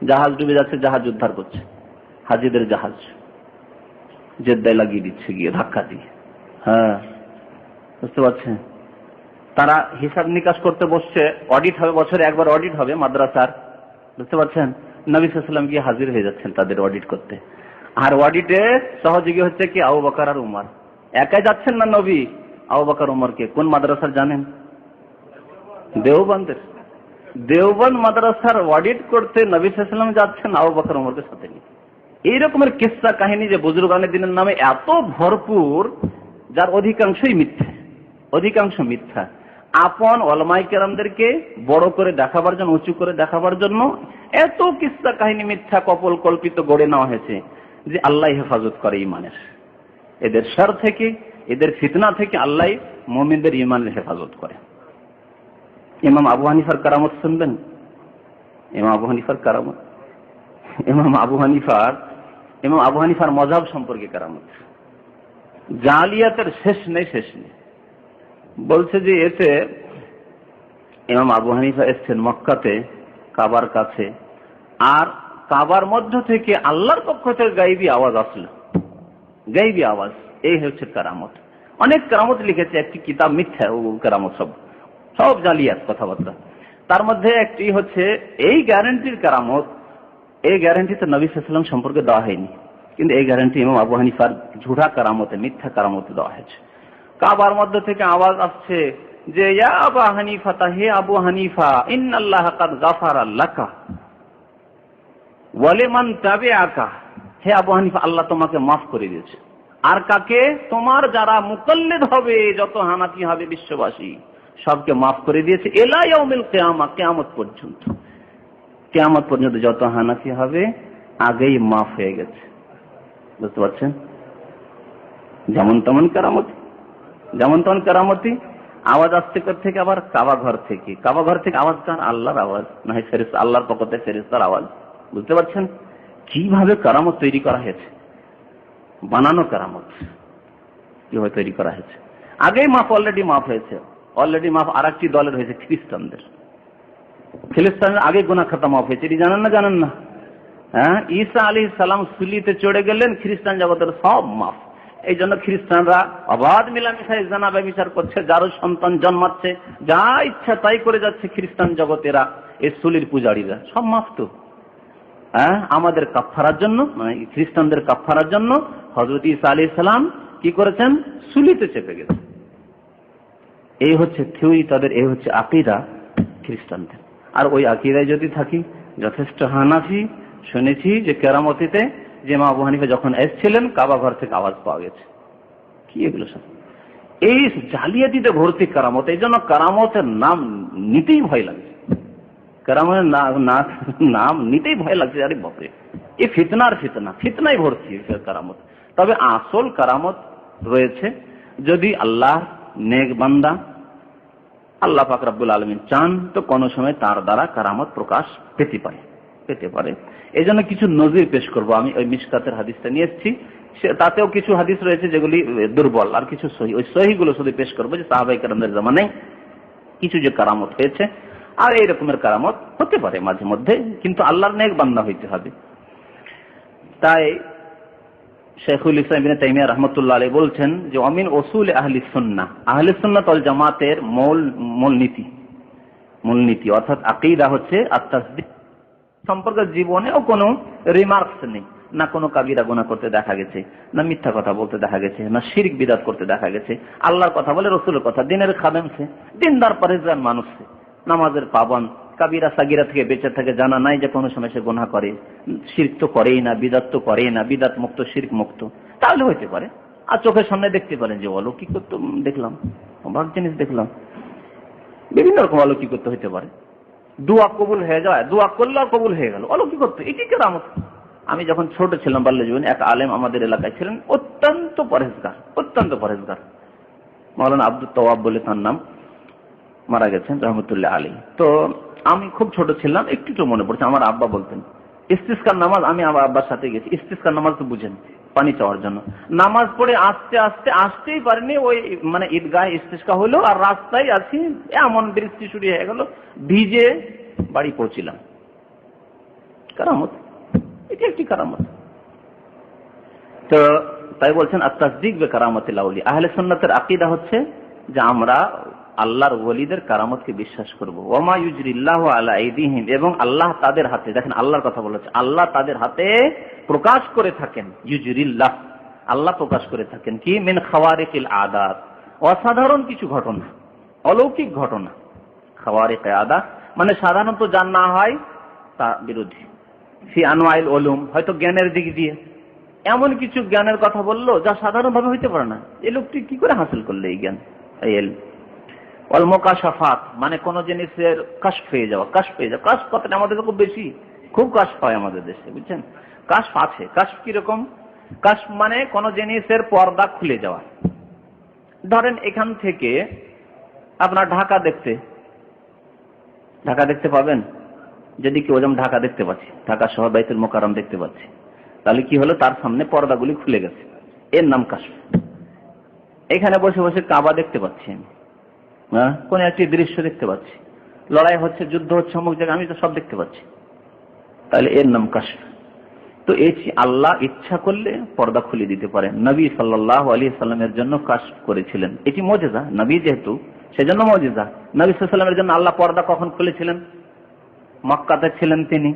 জাহাজ ডুবে যাচ্ছে, জাহাজ উদ্ধার করছে, হাজিদের জাহাজ জেদ্দায় লাগিয়ে দিচ্ছে গিয়ে ধাক্কা দিয়ে। হ্যাঁ, বুঝতে পারছেন? তারা হিসাব নিকাশ করতে বসছে, অডিট হবে, বছরে একবার অডিট হবে মাদ্রাসার। বুঝতে পারছেন? নবী সাল্লাল্লাহু আলাইহি ওয়াসাল্লাম গিয়ে হাজির হয়ে যাচ্ছেন তাদের অডিট করতে। আর অডিটে সহযোগী হচ্ছে কি? আবু বকর আর উমর। একাই যাচ্ছেন না নবী, আবু বকর উমরকে। কোন মাদ্রাসার জানেন? দেওবন্দের। দেওবন্দ মাদ্রাসার অডিট করতে নবী সাল্লাল্লাহু আলাইহি ওয়াসাল্লাম যাচ্ছেন আবু বকর উমরকে সাথে নিয়ে। এই রকমের কিসসা কাহিনী যে বুজুর্গানে দিনের নামে এত ভরপুর, যার অধিকাংশই মিথ্যা, অধিকাংশ মিথ্যা। আপন ওলামায়ে কেরামদেরকে বড় করে দেখাবার জন্য, উঁচু করে দেখাবার জন্য এত কিসসা কাহিনী মিথ্যা কপল কল্পিত গড়ে নেওয়া হয়েছে যে আল্লাহ হেফাজত করে ইমানের। এদের শার থেকে, এদের ফিতনা থেকে আল্লাহ মুমিনদের ইমানের হেফাজত করে। ইমাম আবু হানিফার কারামত শুনবেন? ইমাম আবু হানিফার কারামত, ইমাম আবু হানিফার মযহাব সম্পর্কে কারামত, জালিয়াতের শেষ নেই। বলছে যে এসে ইমাম আবু হানিফা এসছেন মক্কাতে কাবার কাছে, আর কাবার মধ্য থেকে আল্লাহর পক্ষ থেকে গায়েবী আওয়াজ আসলো, গায়েবী আওয়াজ। এই হচ্ছে কারামত। অনেক কারামত লিখেছে, একটি কিতাব মিথ্যা, ও কারামত সব জালিয়াত কথাবার্তা। তার মধ্যে একটি হচ্ছে এই গ্যারান্টির কারামত। এই গ্যারান্টি তো নবী সাল্লাল্লাহু আলাইহি ওয়াসাল্লাম সম্পর্কে দেওয়া হয়নি, কিন্তু এই গ্যারান্টি ইমাম আবু হানিফার ঝুড়া কারামতে, মিথ্যা কারামতে দেওয়া হয়েছে। কাবার মধ্য থেকে আওয়াজ আসছে যে ইয়া আবু হানিফা, হে আবু হানিফা, ইন্নাল্লাহ কাদ গাফারা লাকা, ওয়ালিমান তাবিআকা, হে আবু হানিফা আল্লাহ তোমাকে মাফ করে দিয়েছে। আর কাকে? তোমার যারা মুকাল্লিদ হবে, যত হানাফি হবে বিশ্ববাসী সবকে মাফ করে দিয়েছে। ইলা ইয়াউমিল কিয়ামা, কিয়ামত পর্যন্ত। কিয়ামত পর্যন্ত যত হানাফি হবে আগেই মাফ হয়ে গেছে। বুঝতে পারছেন? যেমন তেমন কেরামতি, যেমন তেমন কেরামতি। আওয়াজ আসছে থেকে আবার কাবা ঘর থেকে। কাবা ঘর থেকে আওয়াজ কার? আল্লাহর আওয়াজ, না হয় ফেরেশতা, আল্লাহর পক্ষ থেকে ফেরেশতার আওয়াজ। বুঝতে পারছেন কিভাবে কেরামত তৈরি করা হয়েছে? বানানো কেরামত কিভাবে তৈরি করা হয়েছে। আগেই মাফ, অলরেডি মাফ হয়েছে। অলরেডি মাফ আর একটি দলের হয়েছে, খ্রিস্টানদের। খ্রিস্টানদের আগে গুনাহ খাতা মাফ হয়েছে, এটি জানেন না? জানেন না? হ্যাঁ, ঈসা আলাইহিস সালাম সুলিতে চড়ে গেলেন, খ্রিস্টান জগতের সব মাফ। এই জন্য খ্রিস্টানরা অবাধ মিলামিশায় জানা ব্যভিচার করছে, যারও সন্তান জন্মাচ্ছে যা ইচ্ছা তাই করে যাচ্ছে খ্রিস্টান জগতেরা, এই সুলির পূজারীরা। সব মাফ তো। হ্যাঁ, আমাদের কাফফারার জন্য, মানে খ্রিস্টানদের কাফফারার জন্য হযরত ঈসা আলাইহিস সালাম কি করেছেন? সুলিতে চেপে গেছেন। এই হচ্ছে থিওরি তাদের, এই হচ্ছে আকীদা খ্রিস্টানদের। আর ওই আকীদায় যদি থাকি, যথেষ্ট হানাফি শুনেছি যে কেরামতিতে যে মা আবু হানিফা যখন এসেছিলেন কাবা ঘর থেকে আওয়াজ পাওয়া গেছে। কি এগুলো সব? এই জালিয়াতিতে ভর্তি কেরামত। এই জন্য কেরামতের নাম নিতেই ভয় লাগছে, কেরামতের নাম নিতেই ভয় লাগছে। আরে বাপরে, এই ফিতনার ফিতনা, ফিতনায় ভর্তি কেরামত। তবে আসল কেরামত রয়েছে যদি আল্লাহ নেক বান্দা আল্লাহ পাক রব্বুল আলামিন চান তো কোন সময় তার দ্বারা কেরামত প্রকাশ পেতে পারে। এই জন্য কিছু নজির পেশ করব। আমি ওই মিশকাতের হাদিসটা নিয়ে এসেছি, তাতেও কিছু হাদিস রয়েছে যেগুলি দুর্বল, আর কিছু সহিহ। ওই সহিহগুলো শুধু পেশ করবো যে সাহাবায়ে কেরামদের জামানায় কিছু যে কারামত হয়েছে, আর এই রকমের কারামত হতে পারে মাঝে মধ্যে, কিন্তু আল্লাহর নেক বান্দা হইতে হবে। তাই শেখুল ইসলাম ইবনে তাইমিয়া রাহমাতুল্লাহ আলাইহি বলছেন যে আমিন উসুল আহলিস সুন্নাহ, আহলিস সুন্নাত ওয়াল জামাতের মূলনীতি অর্থাৎ আকীদা হচ্ছে আত-তাসদীক সম্পর্কে জীবনেও কোনো রিমার্কস নেই, না কোনো কাবিরা গুনাহ করতে দেখা গেছে, না মিথ্যা কথা বলতে দেখা গেছে, না শিরক বিদআত করতে দেখা গেছে। আল্লাহর কথা বলে, রাসূলের কথা, দিনের খাদেম সে, দিনদার পরেজগার মানুষ সে, নামাজের পাবন, কাবিরা সাগিরা থেকে বেঁচে থাকে, জানা নাই যে কোনো সময় সে গুনাহ করে, শিরক তো করেই না, বিদআত তো করেই না, বিদআত মুক্ত শিরক মুক্ত, তাহলে হইতে পারে। আর চোখের সামনে দেখতে পারেন যে অলৌকিকত্ব দেখলাম, অবাক জিনিস দেখলাম, বিভিন্ন রকম অলৌকিকত্ব হইতে পারে। দোয়া কবুল হয়ে যায়, দোয়া করলে কবুল হয়ে গেল, অলৌকিকত্ব, এটি কেরামত। আমি যখন ছোট ছিলাম, বাল্য জীবনে, এক আলেম আমাদের এলাকায় ছিলেন, অত্যন্ত পরেজগার, মাওলানা আব্দুল তওয়াব বলে তার নাম, মারা গেছেন রহমতুল্লাহ আলাইহি। তো আমি খুব ছোট ছিলাম, একটু মনে পড়ছে, আমার আব্বা বলতেন ইস্তিসকার নামাজ, আমি আমার আব্বার সাথে গেছি, ইস্তিসকার নামাজ তো বুঝেন, পানি চাওয়ার জন্য। নামাজ পড়ে আসতেই পারিনি, ওই মানে ঈদগাহে ইস্তিসকা হলো, আর রাস্তায় আছি, এমন বৃষ্টি শুরু হয়ে গেল, ভিজে বাড়ি পৌঁছিলাম। কারামত, এটি একটি কারামত। তো তাই বলছেন আত-তাসদীক বে কারামাতিল আউলিয়া। আহলে সুন্নাতের আকীদা হচ্ছে যে আমরা আল্লাহর ওলিদের কারামতকে বিশ্বাস করব। ওয়ামা ইউজরিল্লাহু আলা আইদিহিম, এবং আল্লাহ তাদের হাতে, দেখেন আল্লাহর কথা বলেছে, আল্লাহ তাদের হাতে প্রকাশ করে থাকেন, ইউজরিল্লাহ, আল্লাহ প্রকাশ করে থাকেন কি, মিন খাওয়ারিকিল আদাত, অসাধারণ কিছু ঘটনা, অলৌকিক ঘটনা। খাওয়ারিক আদাত মানে সাধারণত যা না হয় তা বিরোধী। ফি আনওয়াইল উলুম, হয়তো জ্ঞানের দিক দিয়ে এমন কিছু জ্ঞানের কথা বললো যা সাধারণভাবে হইতে পারে না, এই লোকটি কি করে হাসিল করলো এই জ্ঞান, এই ইলম। ওয়াল মুকাশাফাত মানে কোন জিনিসের কাশফ হয়ে যাওয়া, কাশফ কথাটা আমাদের খুব বেশি, খুব কাশফ হয় আমাদের দেশে, বুঝছেন। কাশফ আছে, কাশফ কিরকম? কাশফ মানে কোন জিনিসের পর্দা খুলে যাওয়া। ধরেন এখান থেকে আপনার ঢাকা দেখতে পাবেন, যদি কেউ যেমন ঢাকা দেখতে পাচ্ছি, ঢাকা শহর বাইতুল মোকাররম দেখতে পাচ্ছি, তাহলে কি হলো, তার সামনে পর্দাগুলি খুলে গেছে, এর নাম কাশফ। এখানে বসে বসে কাবা দেখতে পাচ্ছি আমি, কোন একটি দৃশ্য দেখতে পাচ্ছি, লড়াই হচ্ছে, যুদ্ধ হচ্ছে অমুক জায়গায়, আমি তো সব দেখতে পাচ্ছি, তাহলে এর নাম কাশফ। তো এই আল্লাহ ইচ্ছা করলে পর্দা খুলে দিতে পারেন। নবী সাল্লাল্লাহু আলাইহি সাল্লামের জন্য কাশফ করেছিলেন, এটি মুজিজা, নবী যেহেতু সেজন্য মুজিজা। নবী সাল্লাল্লাহু আলাইহি ওয়াসাল্লামের জন্য আল্লাহ পর্দা কখন খুলেছিলেন? মক্কাতে ছিলেন তিনি,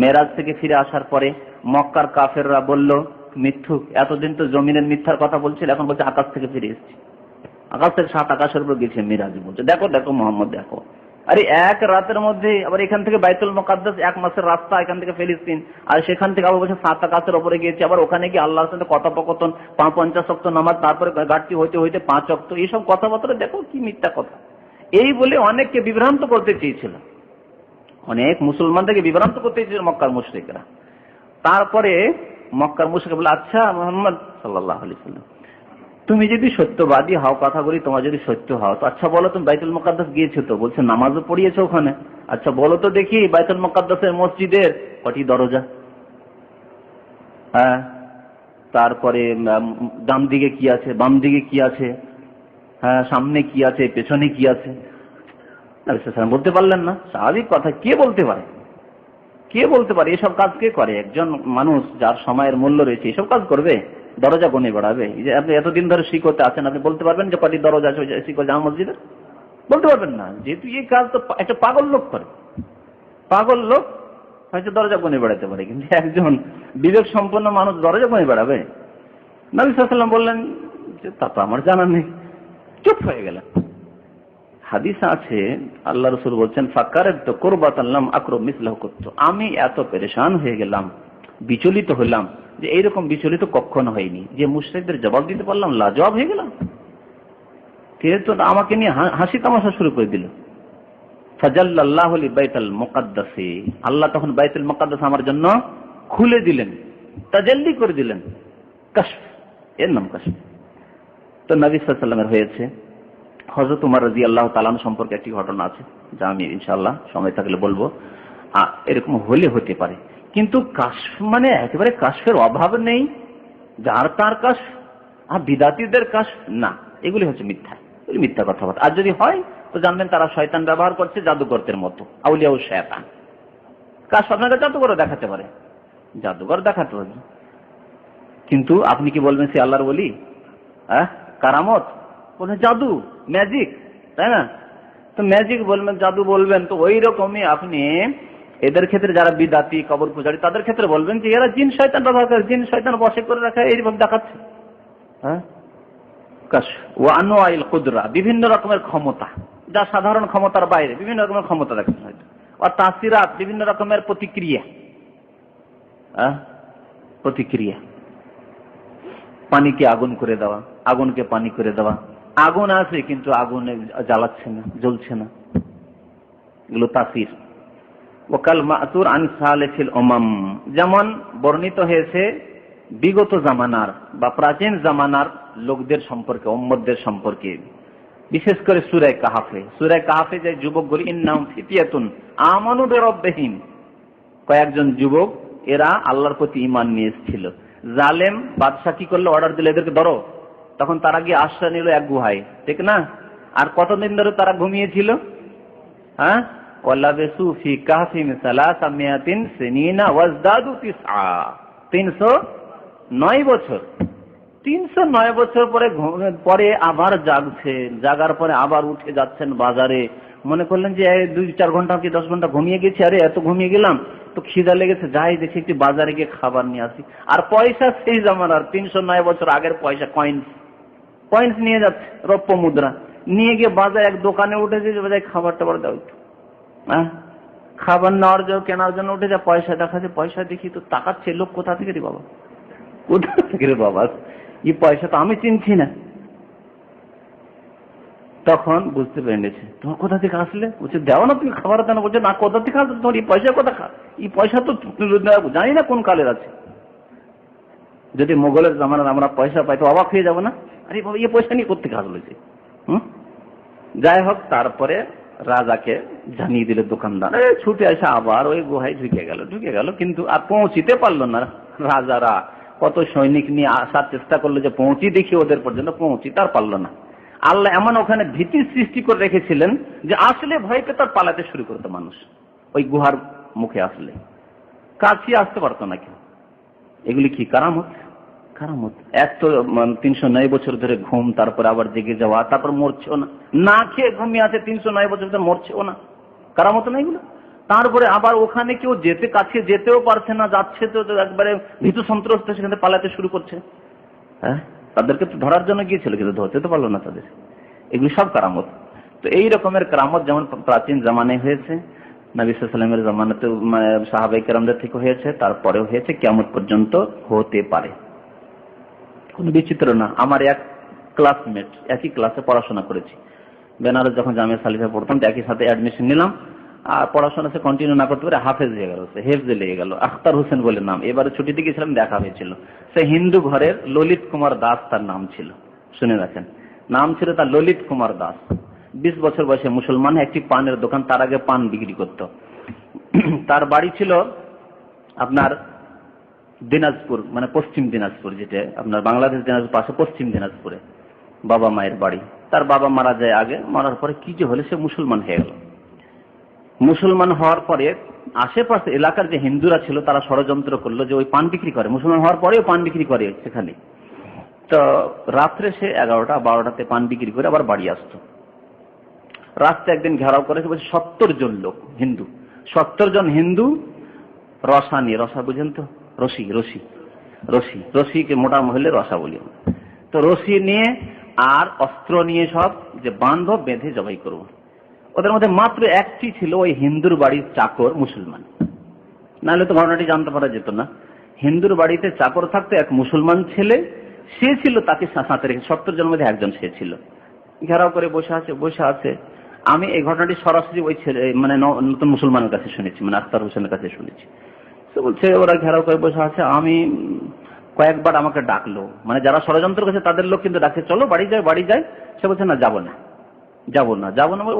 মেরাজ থেকে ফিরে আসার পরে মক্কার কাফেররা বলল, মিথ্যুক, এতদিন তো জমিনের মিথ্যার কথা বলছিল, এখন বলছে আকাশ থেকে ফিরে এসেছি, আকাশ থেকে 7 আকাশের উপর গেছে মিরাজ, বলছে দেখো মোহাম্মদ দেখো, আরে এক রাতের মধ্যে আবার এখান থেকে বাইতুল মুকাদ্দাস 1 মাসের রাস্তা, এখান থেকে ফিলিস্তিন, আর সেখান থেকে আবার বলছে 7 আকাশের উপরে গিয়েছে, আবার ওখানে গিয়ে আল্লাহর সাথে কথোপকথন, 50 ওয়াক্ত নামাজ, তারপরে ঘাটতি হইতে হইতে 5 ওয়াক্ত, এইসব কথাবার্তা দেখো কি মিথ্যা কথা। এই বলে অনেককে বিভ্রান্ত করতে চেয়েছিল, অনেক মুসলমানদেরকে বিভ্রান্ত করতে চেয়েছিল মক্কার মুশরিকরা। তারপরে মক্কার মুশরিক বলে, আচ্ছা মুহাম্মদ সাল্লাল্লাহু আলাইহি ওয়াসাল্লাম, তুমি যদি সত্যবাদী হও, কথাগুলি তোমার যদি সত্য হও, তো আচ্ছা বলো তুমি বাইতুল মুকাদ্দাস গিয়েছো তো, বলছে নামাজও পড়িয়েছো ওখানে, আচ্ছা বলো তো দেখি বাইতুল মুকাদ্দাসের মসজিদের কটি দরজা, হ্যাঁ, তারপরে ডান দিকে কি আছে, বাম দিকে কি আছে, হ্যাঁ, সামনে কি আছে, পেছনে কি আছে। বলতে পারলেন না, স্বাভাবিক কথা, কে বলতে পারে, কে বলতে পারে? এসব কাজ কে করে? একজন মানুষ যার সময়ের মূল্য রয়েছে এসব কাজ করবে? দরজা গনে বেড়াবে? এই যে আপনি এতদিন ধরে শিখতে আছেন, আপনি বলতে পারবেন যে কটি দরজা আছে শিখো জামা মসজিদের? বলতে পারবেন না, যেহেতু এই কাজ তো একটা পাগল লোক করে। পাগল লোক হয়তো দরজা গনে বেড়াতে পারে, কিন্তু একজন বিবেক সম্পন্ন মানুষ দরজা গনে বেড়াবে? নবী সাল্লাল্লাহু আলাইহি ওয়াসাল্লাম বললেন যে তা তো আমার জানা নেই, চুপ হয়ে গেলেন। হাদিস আছে, আল্লাহ রাসূল বলছেন, ফাকারাত কুরবাতান লাম আকরুব মিসলাহু কুতু, আমি এত পেরেশান হয়ে গেলাম, বিচলিত হলাম যে এইরকম বিচলিত কখনো হয়নি, যে মুশরিকদের জবাব দিতে পারলাম, লাজবাব হয়ে গেলাম। কে তো আমাকে নিয়ে হাসি তামাশা শুরু করে দিল। ফাজাল্লাল্লাহু লি বাইতুল মুকাদ্দাস, আল্লাহ তখন বাইতুল মুকাদ্দাস আমার জন্য খুলে দিলেন, তাজাল্লি করে দিলেন, কাশফ, এর নাম কাশফ। তো নবী সাল্লাল্লাহু আলাইহি ওয়াসাল্লামের হয়েছে। হযরত উমর রাদিয়াল্লাহু তাআলা আনহু সম্পর্কে একটি ঘটনা আছে, যা আমি ইনশাআল্লাহ সময় থাকলে বলবো। এরকম হলে হতে পারে, কিন্তু কাশফ মানে একেবারে কাশফের অভাব নেই, যার তার কাশফ আর বিদাতীদের কাশফ না, এগুলি হচ্ছে মিথ্যা, এগুলি মিথ্যা কথাবার্তা। আর যদি হয় তো জানবেন তারা শয়তান ব্যবহার করছে, জাদুকরদের মতো, আউলিয়া ও শয়তান। কাশফ আপনাকে জাদুকর দেখাতে পারে, জাদুকর দেখাতে পারে, কিন্তু আপনি কি বলবেন সে আল্লাহর ওলি? কারামত বলবেন জাদু, ম্যাজিক, তাই না? তো ম্যাজিক বলবেন, জাদু বলবেন, তো ওই রকমই আপনি এদের ক্ষেত্রে যারা বিদাতি, কবর পূজারী, তাদের ক্ষেত্রে বলবেন যে এরা জিন শয়তান ব্যবহার করে, জিন শয়তান বশে করে রাখা, এইভাবে দেখাচ্ছে। হ্যাঁ, ওয়া আনওয়াইল কুদরা, বিভিন্ন রকমের ক্ষমতা, যা সাধারণ ক্ষমতার বাইরে, বিভিন্ন রকমের ক্ষমতা দেখাচ্ছে হয়তো। আর তাসিরাত, বিভিন্ন রকমের প্রতিক্রিয়া, প্রতিক্রিয়া, পানিকে আগুন করে দেওয়া, আগুনকে পানি করে দেওয়া, আগুন আছে কিন্তু আগুনে জ্বালাচ্ছে না, জ্বলছে না, এগুলো তাসির। ওয়াকাল মা'সুর আন সালিফিল উমাম, যেমন বর্ণিত হয়েছে বিগত জামানার বা প্রাচীন জামানার লোকদের সম্পর্কে, উম্মতদের সম্পর্কে, বিশেষ করে সূরা কাহাফে। সূরা কাহাফে যে যুবকগুলি, ইন্নাহুম ফিতিয়াতুন আমানু বিরাব্বিহিম, কয়েকজন যুবক, এরা আল্লাহর প্রতি ঈমান নিয়ে এসেছিল। জালেম বাদশা কি করলো, অর্ডার দিল এদেরকে ধরো, তখন তারা গিয়ে আশ্রয় নিল এক গুহায়, ঠিক না? আর কতদিন ধরে তারা ঘুমিয়েছিল? হ্যাঁ, ওয়ালাবিসু ফি কাহফিহিম সালাসামিয়াতিন সিনিনা ওয়াজদাদু তিসআ, 309 বছর। 309 বছর পরে আবার জাগছে, জাগার পরে আবার উঠে যাচ্ছেন বাজারে। মনে করলেন যে 2-4 ঘন্টা কি 10 ঘন্টা ঘুমিয়ে গেছি, আরে এত ঘুমিয়ে গেলাম তো খিদা লেগেছে, যাই দেখি একটু বাজারে গিয়ে খাবার নিয়ে আসি। আর পয়সা সেই জামানার 309 বছর আগের পয়সা, কয়েন্স নিয়ে যাচ্ছে, রৌপ্য মুদ্রা নিয়ে গিয়ে বাজারে এক দোকানে উঠেছে, খাবার টাবার দাও একটু। হ্যাঁ, খাবার নেওয়ার জন্য, কেনার জন্য উঠে যা, পয়সা দেখাচ্ছে, পয়সা দেখি তো তাকাচ্ছে, লোক কোথা থেকে রে বাবা, কোথা থেকে রে বাবা, এই পয়সা তো আমি চিনছি না। তখন বুঝতে পেরেছে, তোমার কোথা থেকে আসলে? বলছে দেও না তুমি খাবার দেন। বলছে না, কোথা থেকে আসলে, তোমার এই পয়সা কোথা খা, এই পয়সা তো জানি না কোন কালের আছে। যদি মোগলের জামানার আমরা পয়সা পাই তো অবাক হয়ে যাবো না? আরে বাবা, এই পয়সা নিয়ে কোথেকে আসলে? যাই হোক, তারপরে রাজাকে জানিয়ে দিল দোকানদার, ছুটে আসে আবার ওই গুহায় ঢুকে গেল, কিন্তু আর পৌঁছিতে পারলো না। রাজারা কত সৈনিক নিয়ে আসার চেষ্টা করলো যে পৌঁছি দেখি ওদের পর্যন্ত, পৌঁছি তার পারলো না। আল্লাহ এমন ওখানে ভীতির সৃষ্টি করে রেখেছিলেন যে আসলে ভয় পেয়ে তার পালাতে শুরু করতো মানুষ, ওই গুহার মুখে আসলে কাছে আসতে পারতো না কেউ। এগুলি কি কারামত? কারামত। এক তো 309 বছর ধরে ঘুম, তারপরে আবার জেগে যাওয়া, তারপর মরছেও না, না খেয়ে ঘুমিয়ে আছে 309 বছর ধরে, মরছেও না, কারামত না এগুলো? তারপরে আবার ওখানে কেউ কাছে যেতেও পারছে না, যাচ্ছে তো একবারে ভীতু সন্ত্রস্ত, সেখানে পালাতে শুরু করছে। হ্যাঁ, তাদেরকে তো ধরার জন্য গিয়েছিল, কিন্তু ধরতে তো পারলো না তাদের। এগুলি সব কারামত। তো এই রকমের কেরামত যেমন প্রাচীন জামানায় হয়েছে, নবী সাল্লাল্লাহু আলাইহি ওয়াসাল্লামের জামানাতে সাহাবায়ে কেরামদের থেকে হয়েছে, তারপরেও হয়েছে, কিয়ামত পর্যন্ত হতে পারে, কোনো বিচিত্র না। আমার এক ক্লাসমেট, একই ক্লাসে পড়াশোনা করেছি, বেনারস যখন জামিয়া সালিফে পড়তাম, একই সাথে অ্যাডমিশন নিলাম, আর পড়াশোনা সে কন্টিনিউ না করতে পারে হাফেজ হয়ে গেল, সে হেফজে লেগে গেল। আখতার হোসেন বলে নাম, এবারে ছুটিতে গেছিলাম, দেখা হয়েছিল। সে হিন্দু ঘরের ললিত কুমার দাস তার নাম ছিল, শুনে রাখেন, নাম ছিল তার ললিত কুমার দাস। 20 বছর বয়সে মুসলমান, একটি পানের দোকান, তার আগে পান বিক্রি করত। তার বাড়ি ছিল আপনার দিনাজপুর, মানে পশ্চিম দিনাজপুর, যেটা আপনার বাংলাদেশ দিনাজপুর পাশে পশ্চিম দিনাজপুরে বাবা মায়ের বাড়ি। তার বাবা মারা যায় আগে, মারার পরে কি যে হলে সে মুসলমান হয়ে গেল। মুসলমান হওয়ার পরে আশেপাশে এলাকার যে হিন্দুরা ছিল তারা ষড়যন্ত্র করলো যে ওই পান বিক্রি করে, মুসলমান হওয়ার পরেও পান বিক্রি করে সেখানে। তো রাত্রে সে 11টা 12টাতে পান বিক্রি করে আবার বাড়ি আসতো। রাস্তায় একদিন ঘেরাও করেছে, বলছে 70 জন লোক হিন্দু, 70 জন হিন্দু রসা নিয়ে, রসা বুঝেন তো, রশি রশি রশি, রশিকে মোটা মহলে রসা বলি। তো রশি নিয়ে আর অস্ত্র নিয়ে সব যে বাঁধব, বেঁধে জবাই করবো। ওদের মধ্যে মাত্র একটি ছিল ওই হিন্দুর বাড়ির চাকর মুসলমান, নাহলে তো ঘটনাটি জানতে পারা যেত না। হিন্দুর বাড়িতে চাকর থাকতো এক মুসলমান ছেলে, সে ছিল তাকে সাথে রেখে, 70 জনের মধ্যে একজন সে ছিল। ঘেরাও করে বসে আছে। আমি এই ঘটনাটি সরাসরি ওই ছেলে, মানে নতুন মুসলমানের কাছে শুনেছি, মানে আখতার হোসেনের কাছে শুনেছি। সে বলছে ওরা ঘেরাও করে বসে আছে, আমি কয়েকবার আমাকে ডাকলো, মানে যারা ষড়যন্ত্র করেছে তাদের লোক কিন্তু ডাকে, চলো বাড়ি যাই। সে বলছে না, যাবো না।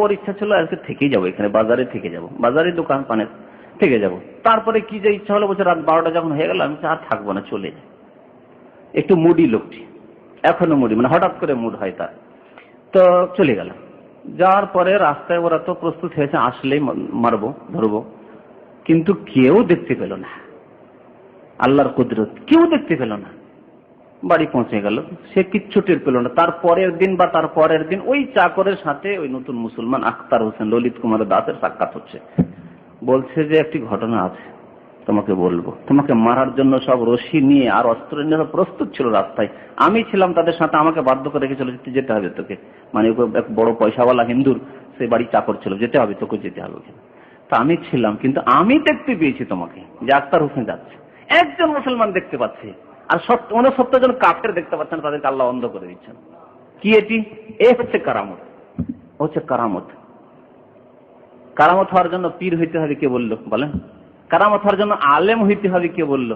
ওর ইচ্ছা ছিল আজকে থেকেই যাবো, এখানে বাজারে থেকে যাবো, বাজারে দোকান পানের থেকে যাবো। তারপরে কি যে ইচ্ছা হলো, বলছে রাত 12টা যখন হয়ে গেল, আমি আর থাকবো না, চলে যাই। একটু মুডি লোকটি, এখনো মুডি, মানে হঠাৎ করে মুড হয় তার। তো চলে গেল। যাওয়ার পরে রাস্তায় ওরা তো প্রস্তুত হয়েছে, আসলেই মারবো ধরবো, কিন্তু কেউ দেখতে পেল না। আল্লাহর কুদরত, কেউ দেখতে পেল না। বাড়ি পৌঁছে গেল, সে কিচ্ছু টের পেল না। তারপরের দিন বা তারপরের দিন ওই চাকরের সাথে ওই নতুন মুসলমান আখতার হোসেন ললিত কুমার দাসের সাক্ষাৎ হচ্ছে। বলছে যে একটি ঘটনা আছে তোমাকে বলবো, তোমাকে মারার জন্য সব রশি নিয়ে আর অস্ত্র নিয়ে প্রস্তুত ছিল রাস্তায়, আমি ছিলাম তাদের সাথে, আমাকে বাধ্য করে রেখেছিল যেতে হবে তোকে, মানে এক বড় পয়সাওয়ালা হিন্দুর সে বাড়ি চাকর ছিল, যেতে হবে তোকে, যেতে হবে। তা আমি ছিলাম, কিন্তু আমি দেখতে পেয়েছি তোমাকে যে আখতার হোসেন যাচ্ছে, একজন মুসলমান দেখতে পাচ্ছে, আর 69 জন কাফের দেখতে পাচ্ছেন, তাদেরকে আল্লাহ অন্ধ করে দিচ্ছেন। কি এটি? এ হচ্ছে কারামত, হচ্ছে কারামত। কারামত হওয়ার জন্য পীর হইতে হবে কে বললো বলেন? কারামত হওয়ার জন্য আলেম হইতে হবে কে বললো?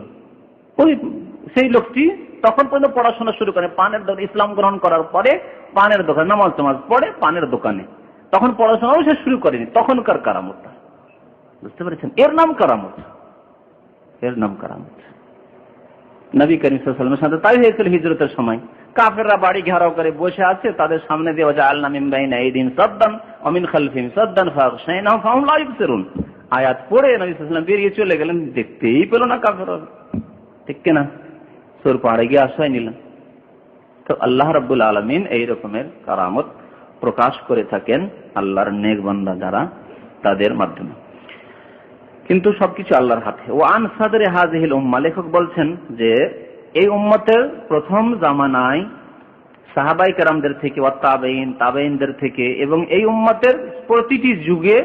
ওই সেই লোকটি তখন পর্যন্ত পড়াশোনা শুরু করে, পানের দোকান, ইসলাম গ্রহণ করার পরে পানের দোকান, নামাজ পড়ে পানের দোকানে, তখন পড়াশোনাও সে শুরু করেনি, তখনকার কারামতটা, বুঝতে পেরেছেন? এর নাম কারামত, এর নাম কারামত। নবী করিম সাল্লাল্লাহু আলাইহি ওয়াসাল্লামের সাথে তাই হয়েছিল হিজরতের সময়। কাফেররা বাড়ি ঘেরাও করে বসে আছে, তাদের সামনে দিয়ে জাআলনা মিন বাইনা আইদিহিম সাদ্দান ওয়া মিন খালফিহিম সাদ্দান ফাগশায়নাহুম ফাহুম লা ইবসিরুন। আয়াত পড়ে নবী সাল্লাল্লাহু আলাইহি ওয়াসাল্লাম বেরিয়ে চলে গেলেন, দেখতেই পেল না কাফেররা, ঠিক কিনা? সুর পাড়ে গিয়ে আশ্রয় নিলেন। তো আল্লাহ রাব্বুল আলামিন এই রকমের কারামত প্রকাশ করে থাকেন আল্লাহর নেক বান্দা যারা, তাদের মাধ্যমে, কিন্তু সবকিছু আল্লাহর হাতে। ও আন সাদরে হাযিহিল উম্মাহ, লেখক বলছেন যে এই উম্মতের প্রথম জামানায় সাহাবায়ে কেরামদের থেকে, ওয়া তাবেঈনদের থেকে, এবং এই উম্মতের প্রতিটি যুগে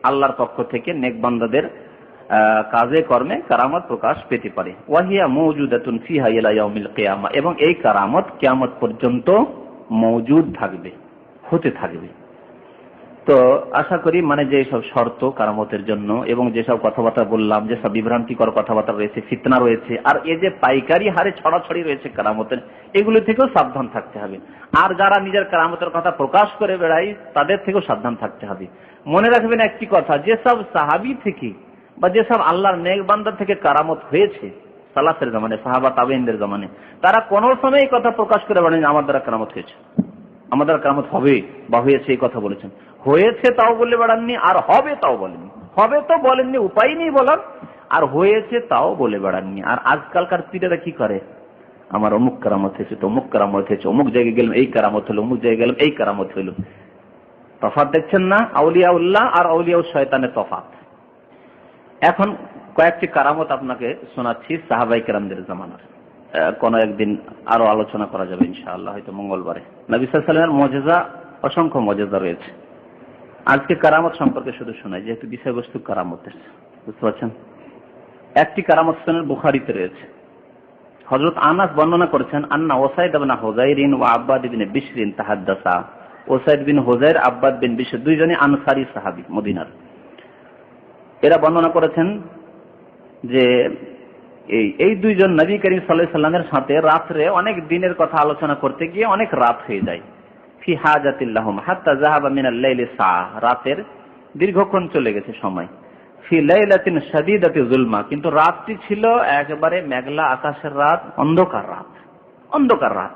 আল্লাহর পক্ষ থেকে নেক বান্দাদের কাজে কর্মে কারামত প্রকাশ পেতে পারে। ওয়াহিয়া মওজুদাতুন ফিহা ইলা ইয়াউমিল কিয়ামা, এবং এই কারামত কিয়ামত পর্যন্ত মওজুদ থাকবে, হতে থাকবে। তো আশা করি মানে যে সব শর্ত কারামতের জন্য, এবং যেসব কথাবার্তা বললাম, যেসব বিভ্রান্তিকর কথাবার্তা রয়েছে, ফিতনা রয়েছে, আর এই যে পাইকারি হারে ছড়াছড়ি রয়েছে কারামতের, এগুলো থেকেও সাবধান থাকতে হবে। আর যারা নিজের কারামতের কথা প্রকাশ করে বেড়ায় তাদের থেকেও সাবধান থাকতে হবে। মনে রাখবেন একটি কথা, যেসব সাহাবী থেকে বা যেসব আল্লাহর নেক বান্দা থেকে কারামত হয়েছে সালাফের জামানে, সাহাবা তাবেঈনদের জামানে, তারা কোনো সময় এই কথা প্রকাশ করে বেড়ায় আমার দ্বারা কারামত হয়েছে, আমার দ্বারা কারামত হবে বা হয়েছে, এই কথা বলেছেন। হয়েছে তাও বলে বেড়াননি, আর হবে তাও বলেননি। হবে তো বলেননি, উপায় নেই বলার, আর হয়েছে তাও বলে বেড়াননি। আর আজকালকার পীরেরা কি করে, আমার অমুক কারামত হয়েছে, তো অমুক কারামত হয়েছে, অমুক জায়গায় গেলাম এই কারামত হলো, অমুক জায়গায় গেলাম এই কারামত হইল। তফাৎ দেখছেন না? আউলিয়াউল্লাহ আর আউলিয়া শয়তানের তফাৎ। এখন কয়েকটি কারামত আপনাকে শোনাচ্ছি সাহাবায়ে কেরামদের জামানার, কোন একদিন আরো আলোচনা করা যাবে ইনশাআল্লাহ, হয়তো মঙ্গলবারে। নবী সাল্লাল্লাহু আলাইহি ওয়াসাল্লামের মুজিজা, অসংখ্য মুজিজা রয়েছে। আজকে কারামত সম্পর্কে শুধু শোনাই, যেহেতু বিষয়বস্তু কারামতের, বুঝতে পারছেন। একটি কারামত শোনেন বুখারীতে রয়েছে। হযরত আনাস বর্ণনা করেছেন, আন্না ওসাইদ ইবনে হুযাইরিন ওয়া আব্বাদ ইবনে বিশরিন তাহাদ্দাসা। ওসাইদ বিন হুযাইর, আব্বাদ বিন বিশর, দুইজনই আনসারী সাহাবী মদিনার। এরা বর্ণনা করেছেন যে এই দুইজন নবী করিম সাল্লাল্লাহু আলাইহি সাল্লামের সাথে রাত্রে অনেক দিনের কথা আলোচনা করতে গিয়ে অনেক রাত হয়ে যায়। ফি হাজাতিল্লাহুম হাত্তা যাহাবা মিনাল লাইলি সাআ, রাতের দীর্ঘক্ষণ চলে গেছে সময়। ফি লাইলাতিন শাদীদাতি যুলমা, কিন্তু রাতটি ছিল একেবারে মেঘলা আকাশের রাত, অন্ধকার রাত, অন্ধকার রাত।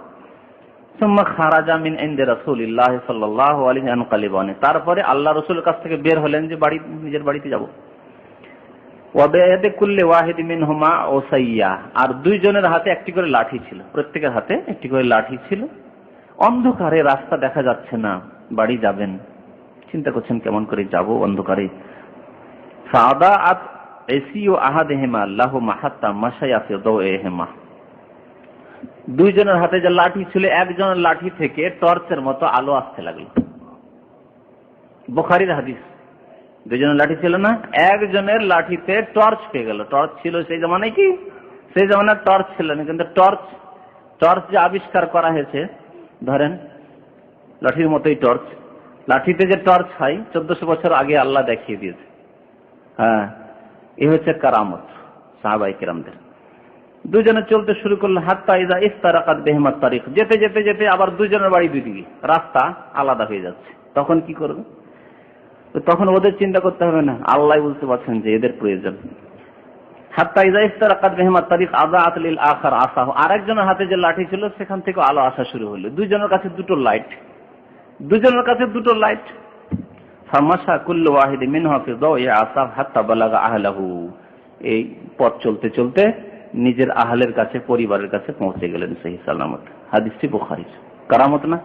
সুম্মা খারাজা মিন ইনদি রাসূলিল্লাহ সাল্লাল্লাহু আলাইহি ওয়াসাল্লাম, তারপরে আল্লাহ রাসূলের কাছ থেকে বের হলেন যে নিজের বাড়িতে যাব। ওয়া বিয়াদি কুল্লি ওয়াহিদ মিনহুমা উসাইয়া, আর দুইজনের হাতে একটি করে লাঠি ছিল, প্রত্যেকের হাতে একটি করে লাঠি ছিল। অন্ধকারে রাস্তা দেখা যাচ্ছে না, বাড়ি যাবেন, চিন্তা করছেন কেমন করে যাব অন্ধকারে। ফাদাআত আইসিউ আহাদিহিমা লাহুমা হাত্তা মাশায়া ফি দাওইহিমা, দুইজনের হাতে যে লাঠি ছিল, একজনের লাঠি থেকে টর্চের মতো আলো আসতে লাগলো। বুখারীর হাদিস। দুইজনের লাঠি ছিল না, একজনের লাঠিতে টর্চ পেয়ে গেল। টর্চ ছিল সেই জামানায়, কি সেই জামানায় টর্চ ছিল না, কিন্তু টর্চ যে আবিষ্কার করা হয়েছে, ধরেন লাঠির মতোই টর্চ, লাঠিতে যে টর্চ হয় 1400 বছর আগে আল্লাহ দেখিয়ে দিয়েছে। হ্যাঁ, এই হচ্ছে কারামত সাহাবায়ে কেরামদের। দুজনে চলতে শুরু করলো, হাত্তা ইযা ইফতারাকাত বিহিমাত তারিক, যেতে যেতে যেতে আবার দুজনের বাড়ি দুই দিকে, রাস্তা আলাদা হয়ে যাচ্ছে। তখন কি করবে? তখন ওদের চিন্তা করতে হবে না, আল্লাহ বুঝতে পারছেন যে এদের প্রয়োজন। হাত্তা ইযা ইফতারাকাত বিহিমাত তারিক আযাআত লিল আখার আসাহু, আরেকজনের হাতে যে লাঠি ছিল সেখান থেকে আলো আসা শুরু হলো। দুজনের কাছে দুটো লাইট, দুজনের কাছে দুটো লাইট। ফামাশা কুল্লু ওয়াহিদ মিনহু ফি দাওই আসাহ হাত্তা বালাগা আহলাহু, এই পথ চলতে চলতে নিজের আহলের কাছে, পরিবারের কাছে পৌঁছে গেলেন সহি সালামত। হাদিসটি বুখারীর। কারামত না?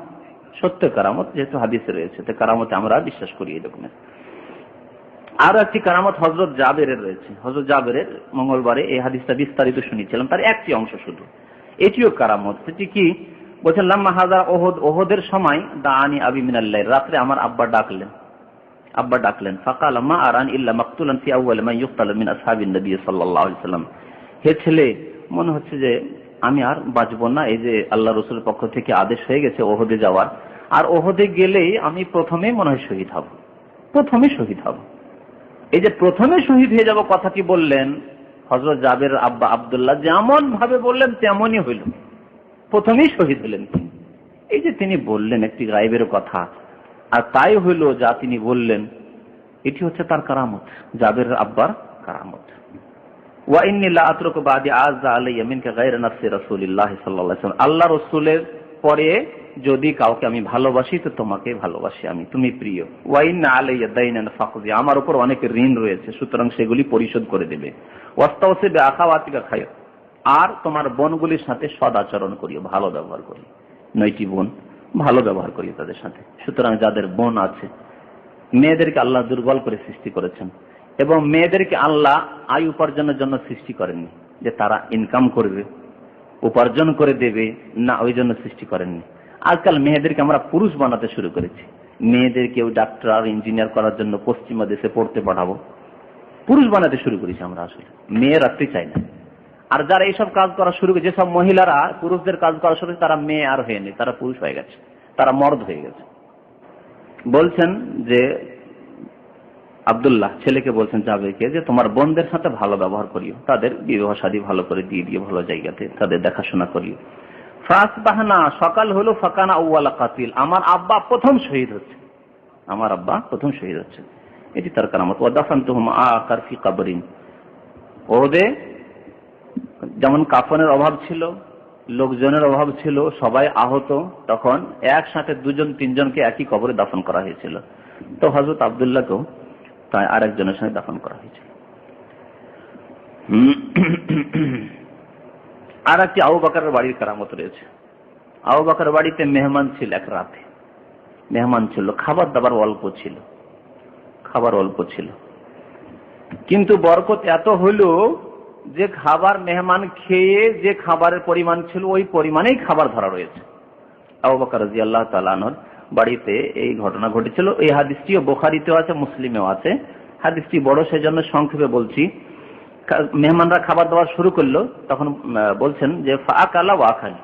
সত্য কারামত, যেহেতু হাদিসে রয়েছে, তো কারামতে আমরা বিশ্বাস করি এই রকমের। আরো একটি কারামত হযরত জাবেরের রয়েছে। হযরত জাবেরের মঙ্গলবারে এই হাদিসটা বিস্তারিত শুনিয়েছিলাম, তার একটি অংশ শুধু। এটিও কারামত। সেটি কি বলছেন? লাম্মা হাযা উহুদ, উহুদের সময় দাআনি আবি মিনাল লাইল, রাতে আমার আব্বা ডাকলেন। ফাকাল মা আরান ইল্লা মাকতুলান ফি আউয়াল মান ইউকতাল মিন আসহাবিন নবী সাল্লাল্লাহু আলাইহি ওয়াসাল্লাম, হে ছেলে, মনে হচ্ছে যে আমি আর বাঁচবো না, এই যে আল্লাহ রাসূলের পক্ষ থেকে আদেশ হয়ে গেছে ওহদে যাওয়ার, আর ওহদে গেলেই আমি প্রথমেই মনে হয় শহীদ হব, প্রথমেই শহীদ হব। এই যে প্রথমে শহীদ হয়ে যাব কথাটি বললেন হযরত জাবের আব্বা আব্দুল্লাহ, যেমন ভাবে বললেন তেমনই হইল, প্রথমেই শহীদ হলেন। এই যে তিনি বললেন একটি গায়েবের কথা, আর তাই হইল যা তিনি বললেন, এটি হচ্ছে তার কারামত, জাবের আব্বার কারামত। ওয়া ইন্নী লা আতরুকু বাদি আযা আলাইয়া মিনকা গায়রা নাফসি রাসূলিল্লাহ সাল্লাল্লাহু আলাইহি ওয়াসাল্লাম, আল্লাহ রাসূলের পরে যদি কাউকে আমি ভালোবাসি তো তোমাকে ভালোবাসি আমি, তুমি প্রিয়। ওয়া ইন্না আলাইয়া দাইনান ফাকদি, আমার উপর অনেক ঋণ রয়েছে, সুতরাং সেগুলি পরিশোধ করে দেবে। ওয়াস্তাওসি বিআখাওয়াতিকা খায়র, আর তোমার বোনগুলির সাথে সদ আচরণ করিও, ভালো ব্যবহার করিও। 9টি বোন, ভালো ব্যবহার করিও তাদের সাথে। সুতরাং যাদের বোন আছে, মেয়েদেরকে আল্লাহ দুর্বল করে সৃষ্টি করেছেন, এবং মেয়েদেরকে আল্লাহ আয় উপার্জনের জন্য সৃষ্টি করেননি যে তারা ইনকাম করবে, উপার্জন করে দেবে, না, ওই জন্য সৃষ্টি করেননি। আজকাল মেয়েদেরকে আমরা পুরুষ বানাতে শুরু করেছি। মেয়েদেরকেও ডাক্তার, ইঞ্জিনিয়ার করার জন্য পশ্চিমা দেশে পড়তে পাঠাবো, পুরুষ বানাতে শুরু করেছি আমরা। আসলে মেয়ে রাখতে চাই না। আর যারা এইসব কাজ করা শুরু করে, যেসব মহিলারা পুরুষদের কাজ করা শুরু করে, তারা মেয়ে আর হয়নি, তারা পুরুষ হয়ে গেছে, তারা মর্দ হয়ে গেছে। বলছেন যে আব্দুল্লাহ ছেলেকে বলছেন জাবেরকে যে তোমার বোনদের সাথে ভালো ব্যবহার করিও, তাদের বিবাহ শাদী ভালো করে দিয়ে দিও, ভালো জায়গাতে তাদের দেখাশোনা করিও। ফাসবাহনা, সকাল হলো, ফাকানা আউয়ালা কাতিল, আমার আব্বা প্রথম শহীদ হচ্ছে, আমার আব্বা প্রথম শহীদ হচ্ছে। এটি তার কারামত। ওয়া দাফানতুহুম আকার ফি কবরিন, ওহদে যেমন কাফনের অভাব ছিল, লোকজনের অভাব ছিল, সবাই আহত, তখন একসাথে 2-3জনকে একই কবরে দাফন করা হয়েছিল। তো হযরত আব্দুল্লাহকেও তাই আরেকজনের সঙ্গে দাফন করা হয়েছিল। আর একটি আবু বকরের বাড়ির কারামত রয়েছে। আবু বকরের বাড়িতে মেহমান ছিল, এক রাতে মেহমান ছিল, খাবার দাবার অল্প ছিল, খাবার অল্প ছিল, কিন্তু বরকত এত হইল যে খাবার মেহমান খেয়ে যে খাবারের পরিমাণ ছিল ওই পরিমাণেই খাবার ধরা রয়েছে। আবু বকর রাদিয়াল্লাহু তাআলা আনহু বাড়িতে এই ঘটনা ঘটেছিল। এই হাদিসটিও বুখারীতেও আছে, মুসলিমেও আছে। হাদিসটি বড়, সেজন্য সংক্ষেপে বলছি। মেহমানরা খাবার দাবার শুরু করলো, তখন বলছেন যে ফাআকালা ওয়া আখাল,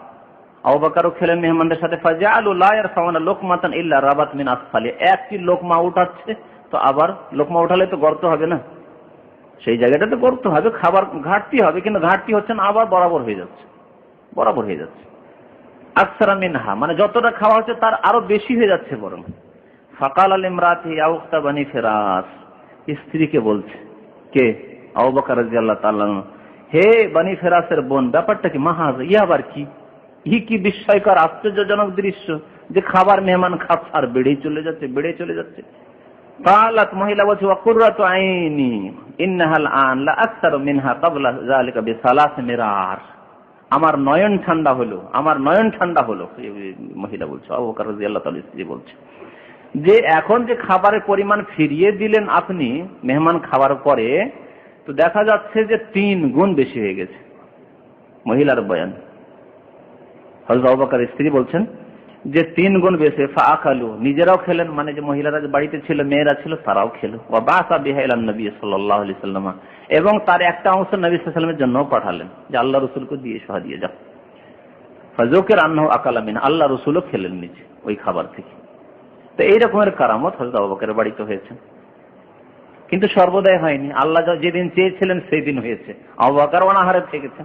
আবু বকরও খেলেন মেহমানদের সাথে। ফাজাআলু লা ইয়ারফাউনা লুকমাতান ইল্লা রাবাত মিন আসফালি, একটি লোকমা উঠাচ্ছে তো আবার লোকমা উঠালে তো গর্ত হবে না, সেই জায়গাটাতে গর্ত হবে, খাবার ঘাটতি হবে, কিন্তু ঘাটতি হচ্ছে না, আবার বরাবর হয়ে যাচ্ছে, বরাবর হয়ে যাচ্ছে। আকসারা মিনহা, মানে যতটা খাওয়া হচ্ছে তার আরো বেশি হয়ে যাচ্ছে বরং। ফাকাল আল ইমরাতি ইয়া উখতা বানি ফিরাস, স্ত্রীকে বলছে, কে? আবু বকর রাদিয়াল্লাহু তাআলা, হে বানি ফিরাসের বোন, ব্যাপারটা কি? মাহাজ, ইয়া আবার কি? কি বিস্ময়কর আশ্চর্যজনক দৃশ্য যে খাবার মেহমান খাচ্ছে আর বেড়েই চলে যাচ্ছে, বেড়েই চলে যাচ্ছে। কালাত, মহিলা বলছে, ওয়া কুররাতু আইনি ইন্নাহাল আন লা আকসারু মিনহা ক্বাবলা যালিকা বিসালাস মিরার, আমার নয়ন ঠান্ডা হলো, আমার নয়ন ঠান্ডা হলো। মহিলা বলছে, আবু বকর রাদিয়াল্লাহু তাআলা স্ত্রী বলছে যে এখন যে খাবারের পরিমাণ ফিরিয়ে দিলেন আপনি মেহমান খাবার পরে, তো দেখা যাচ্ছে যে 3 গুণ বেশি হয়ে গেছে। মহিলার বয়ান, হযরত আবু বকর স্ত্রী বলছেন যে 3 গুণ বেশি। ফাআকালু, নিজেরাও খেলেন, মানে যে মহিলারা যে বাড়িতে ছিল, মেয়েরা ছিল, তারাও খেলো। ওয়া বাসা বিহা ইলা নবী সাল্লাল্লাহু আলাইহি সাল্লাম, এবং তার একটা অংশ নবী সাল্লাল্লাহু আলাইহি ওয়াসাল্লামের জন্য পাঠালেন যে আল্লাহ রাসূলকে দিয়ে সহ দিয়ে যাও। ফাযুকির আন্নাহু আকালা মিন, আল্লাহ রাসূলও খেলেন নিজে ওই খাবার থেকে। তো এই রকমের কারামত হযরত আবু বকরের বাড়িতে হয়েছে, কিন্তু সর্বদাই হয়নি। আল্লাহ যেদিন চেয়েছিলেন সেই দিন হয়েছে। আবু বকর অনাহারে থেকেছে।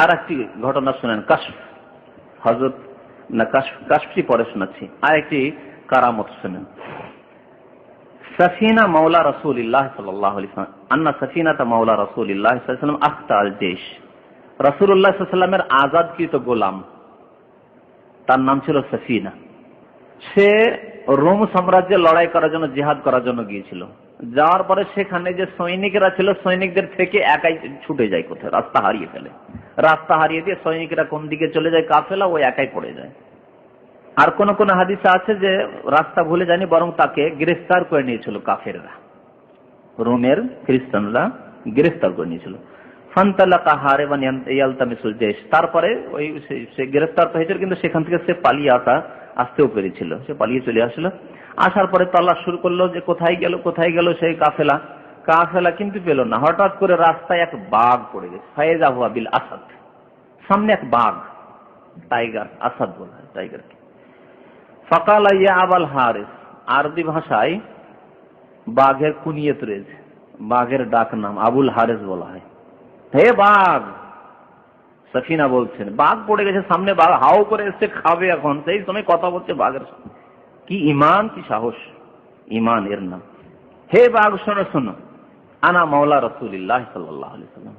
আর একটি ঘটনা শুনেন, কাশফ, হযরত না কাশফি পরে শোনাচ্ছি। আর একটি কারামত শুনেন। সাফিনা মাওলা রাসূলুল্লাহ সাল্লাল্লাহু আলাইহি ওয়াসাল্লাম, আন্না সাফিনাতা মাওলা রাসূলুল্লাহ সাল্লাল্লাহু আলাইহি ওয়াসাল্লাম আখতা আল জেশ, রাসূলুল্লাহ সাল্লাল্লাহু আলাইহি ওয়াসাল্লামের আযাদকৃত গোলাম, তার নাম ছিল সাফিনা। সে রোম সাম্রাজ্যে লড়াই করার জন্য, জিহাদ করার জন্য গিয়েছিল। যাওয়ার পরে সেখানে যে সৈনিকরা ছিল, সৈনিকদের থেকে একাই ছুটে যায় কোথায়, রাস্তা হারিয়ে ফেলে। রাস্তা হারিয়ে দিয়ে সৈনিকরা কোন দিকে চলে যায়, কাফেলা, ও একাই পড়ে যায়। আর কোন কোন হাদিসে আছে যে রাস্তা ভুলে যায়নি, বরং তাকে গ্রেফতার করে নিয়েছিল কাফেররা, রোমের খ্রিস্টানরা গ্রেফতার করে নিয়েছিল। ফান্তালাকা হারিবান ইয়ালতামিসুল জেশ, তারপরে ওই সে গ্রেফতার হয়েছিল, কিন্তু সেখান থেকে সে পালিয়ে আসতেও পেরেছিল। সে পালিয়ে চলে আসলো। আসার পরে তালাশ শুরু করলো যে কোথায় গেল সেই কাফেলা, কিন্তু পেল না। হঠাৎ করে রাস্তায় এক বাঘ পড়ে গেছে। ফায়েজা হুয়া বিল আসাদ, সামনে এক বাঘ, টাইগার, আসাদ বলা হয় টাইগারকে। ফাকালা ইয়া আবাল হারিস, আরবি ভাষায় বাঘের কুনিয়ত রয়েছে, বাঘের ডাক নাম আবুল হারিস বলা হয়। হে বাঘ, সাফিনা বলছেন, বাঘ পড়ে গেছে সামনে, বাঘ হাও করে এসছে, খাবে এখন। সেই সময় কথা বলছে বাঘের সামনে। কি ইমান, কি সাহস, ইমান এর নাম। হে বাঘ, শোনো শোনো, আনা মাওলা রাসূলুল্লাহ সাল্লাল্লাহু আলাইহি ওয়াসাল্লাম,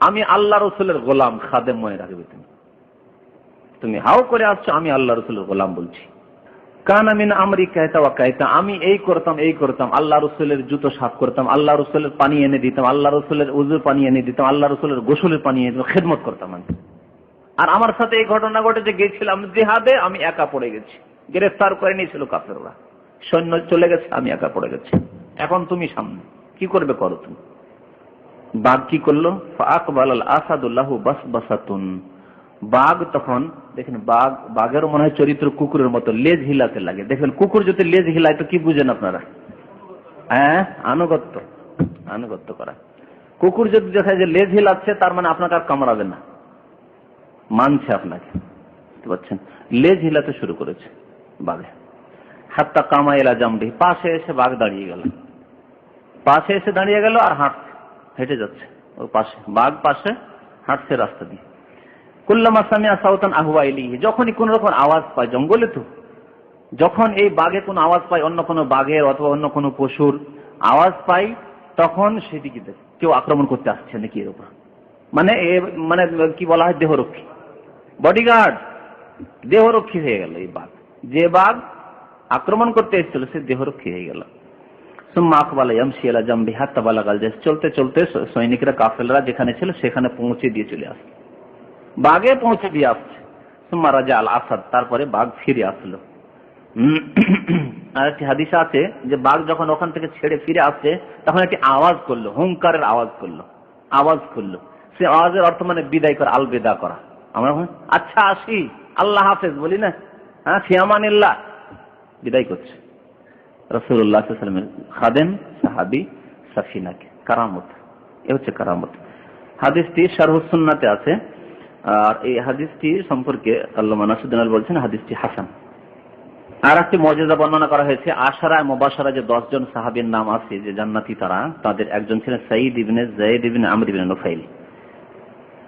আমি আল্লাহ রাসূলের গোলাম, খাদেম, মনে রাখবে তুমি হাও করে আসছো, আমি আল্লাহ রাসূলের গোলাম বলছি। কানা মিন আমরি কায়তা ওয়া কায়তা, আমি এই করতাম, আল্লাহ রাসূলের জুতো সাফ করতাম, আল্লাহ রাসূলের পানি এনে দিতাম, আল্লাহ রাসূলের ওযুর পানি এনে দিতাম, আল্লাহ রাসূলের গোসলের পানি এনে দিতাম, খেদমত করতাম আমি। আর আমার সাথে এই ঘটনা ঘটেছে, গেছিলাম জিহাদে, আমি একা পড়ে গেছি, গ্রেফতার করে নিয়েছিল কাফেররা, সৈন্য চলে গেছে, আমি একা পড়ে গেছি। এখন তুমি সামনে কি করবে, করো তুমি। বাঘ কি করলো? ফাআকবালাল আসাদুল্লাহু বাসবাসাতুন, বাঘ তখন দেখেন, বাঘেরও মনে হয় চরিত্র কুকুরের মতো, লেজ হিলাতে লাগে। দেখবেন কুকুর যদি লেজ হিলায় তো কি বুঝেন আপনারা? হ্যাঁ, আনুগত্য করা। কুকুর যদি দেখা যায় যে লেজ হিলাচ্ছে, তার মানে আপনাকে আর কামড়াবে না, মানছে আপনাকে, বুঝতে পারছেন? লেজ হিলাতে শুরু করেছে বাঘে। হাত্তা কামা এলা জামবি, পাশে এসে বাঘ দাঁড়িয়ে গেল, আর হেঁটে যাচ্ছে ওর পাশে, বাঘ পাশে হাঁটছে রাস্তা দিয়ে। কুল্লামা সামিআ সাওতান আহওয়া ইলাইহি, যখনই কোন রকম আওয়াজ পায়, জঙ্গলে তো, যখন এই বাঘে কোন আওয়াজ পায়, অন্য কোনো বাঘের অথবা অন্য কোনো পশুর আওয়াজ পায়, তখন সেদিকে কেউ আক্রমণ করতে আসছে নাকি, এরকম মানে কি বলা হয়, দেহরক্ষী, বডিগার্ড, দেহরক্ষী হয়ে গেল এই বাঘ। যে বাঘ আক্রমণ করতে এসেছিল সে দেহরক্ষী হয়ে গেল। সুম্মা আকবালা ইয়ামশি আলা জামবি হাত্তা বালাগাল জেশ, চলতে চলতে সৈনিকরা, কাফেররা যেখানে ছিল সেখানে পৌঁছে দিয়ে চলে আসছে, বাঘে পৌঁছে দিয়ে আসছে। সুম্মা রাজা আল আসাদ, তারপরে বাঘ ফিরে আসলো। আর একটি হাদিস আছে যে বাঘ যখন ওখান থেকে ছেড়ে ফিরে আসছে, তখন একটি আওয়াজ করলো, হুঙ্কারের আওয়াজ করলো। সে আওয়াজের অর্থ মানে বিদায় করা, আলবিদা করা। আমরা আচ্ছা আসি, আল্লাহ হাফেজ বলি না, ফিয়ামানিল্লাহ, বিদায় করছে রাসূলুল্লাহ সাল্লাল্লাহু আলাইহি ওয়াসাল্লামের খাদেম সাহাবী সাফিনাকে। কারামত, এ হচ্ছে কারামত। হাদিসটি শারহুস সুন্নাতে আছে। আর এই হাদিসটি সম্পর্কে আল্লামা নাসিরুদ্দিন আল বলছেন হাদিসটি হাসান। আর একটি মর্যাদা বর্ণনা করা হয়েছে, আশারা মুবাশশারা যে 10 জন সাহাবীর নাম আছে যে জান্নাতি, তাদের একজন ছিলেন সাঈদ ইবনে যায়েদ ইবনে আমর ইবনে নুফাইল।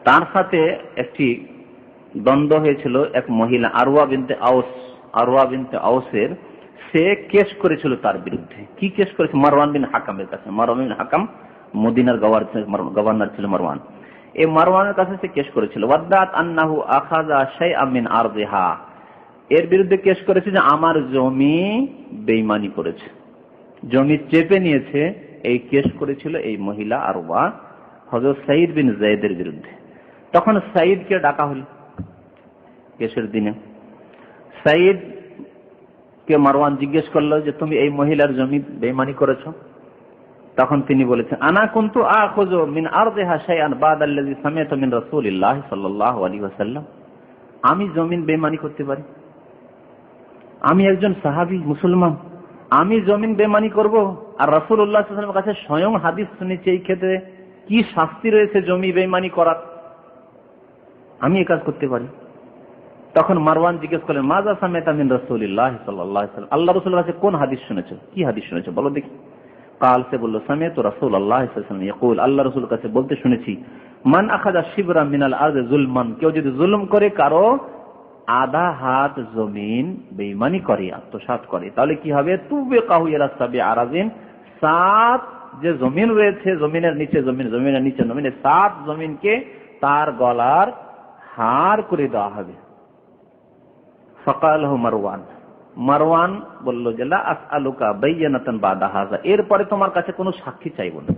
তার সাথে একটি দ্বন্দ্ব হয়েছিল এক মহিলা আরওয়া বিনতে আউসের। সে কেস করেছিল তার বিরুদ্ধে। কি কেস করেছে? মারওয়ান বিন হাকামের কাছে। মারওয়ান বিন হাকাম মদিনার গভর্নর ছিল মারওয়ান। এই মারওয়ানের কাছে সে কেস করেছিল। ওয়াদাত আন্নাহু আখাযা শাইআম মিন আরদিহা, এর বিরুদ্ধে কেস করেছে যে আমার জমি বেঈমানি করেছে, জমি চেপে নিয়েছে। এই কেস করেছিল এই মহিলা আরওয়া হযরত সাঈদ বিন যায়েদের বিরুদ্ধে। তখন সাঈদকে ডাকা হল কেসের দিনে। সাঈদ কে মারওয়ান জিজ্ঞেস করলো যে তুমি এই মহিলার জমি বেঈমানি করেছো? তখন তিনি বলেছেন, আনা কুনতু আখুযু মিন আরদিহা শাইআন বাদাল্লাযী সামি'তু মিন রাসূলিল্লাহ সাল্লাল্লাহু আলাইহি ওয়াসাল্লাম। আমি জমিন বেঈমানি করতে পারি? আমি একজন সাহাবী মুসলমান, আমি জমিন বেঈমানি করব? আর রাসূলুল্লাহ সাল্লাল্লাহু আলাইহি ওয়াসাল্লামের কাছে স্বয়ং হাদিস শুনেছি এই ক্ষেত্রে কি শাস্তি রয়েছে জমি বেঈমানি করার, আমি এই কাজ করতে পারি? তখন মারওয়ান জিজ্ঞেস করলেন, মাজা সামি'তা মিন রাসূলিল্লাহ সাল্লাল্লাহু আলাইহি ওয়াসাল্লাম, আল্লাহর রাসূলের কাছে কোন হাদিস শুনেছো? কি হাদিস শুনেছো বলো দেখি। কাল সে বলল, সামি'তু রাসূলুল্লাহ সাল্লাল্লাহু আলাইহি ওয়াসাল্লাম ইয়াকুল, আল্লাহর রাসূলের কাছে বলতে শুনেছি, মান আখাযা শিবরাম মিনাল আরদি যুলমান, কেউ যদি জুলুম করে কারো আধা হাত জমিন বেঈমানি করে, আত্মসাৎ করে, তাহলে কি হবে? তুবিকাহু ইলা সাবি আরাজিন, 7 যে জমিন রয়েছে, জমিনের নিচে জমিন, জমিনের নিচে জমিনের 7 জমিনকে তার গলার হার করে দেওয়া হবে। ফাকালাহু মারওয়ান, মারওয়ান বলল যে লা আসআলুকা বাইয়ানাতান বাদা হাযা, এরপরে তোমার কাছে কোনো সাক্ষী চাইব না।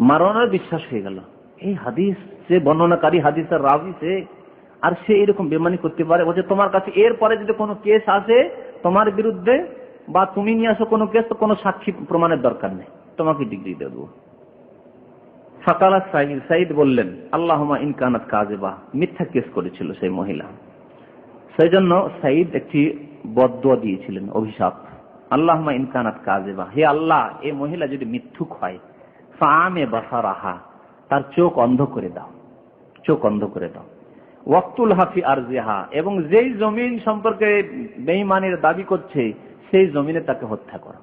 মারওয়ানের বিশ্বাস হয়ে গেল, এই হাদিস যে বর্ণনাকারী, হাদিসের রাবি সে, আর সে এরকম বেঈমানি করতে পারে। বলছে তোমার কাছে এরপরে যদি কোনো কেস আসে তোমার বিরুদ্ধে বা তুমি নিয়ে আসো কোনো কেস, তো কোনো সাক্ষী প্রমাণের দরকার নেই, তোমাকে ডিগ্রি দেব। ফাকালা সাঈদ বললেন, আল্লাহুম্মা ইন কানাত কাযিবা, মিথ্যা কেস করেছিল সেই মহিলা। সেই জন্য সাঈদ একটি বদদুয়া দিয়েছিলেন, অভিশাপ। আল্লাহুম্মা ইন কানাত কাযিবা, হে আল্লাহ এই মহিলা যদি মিথ্যুক হয়, ফাআমে বাসারাহা, তার চোখ অন্ধ করে দাও, চোখ অন্ধ করে দাও। ওয়াক্তুল হাফি আরজিহা, এবং যেই জমিন সম্পর্কে বেঈমানির দাবি করছে সেই জমিনে তাকে হত্যা করো,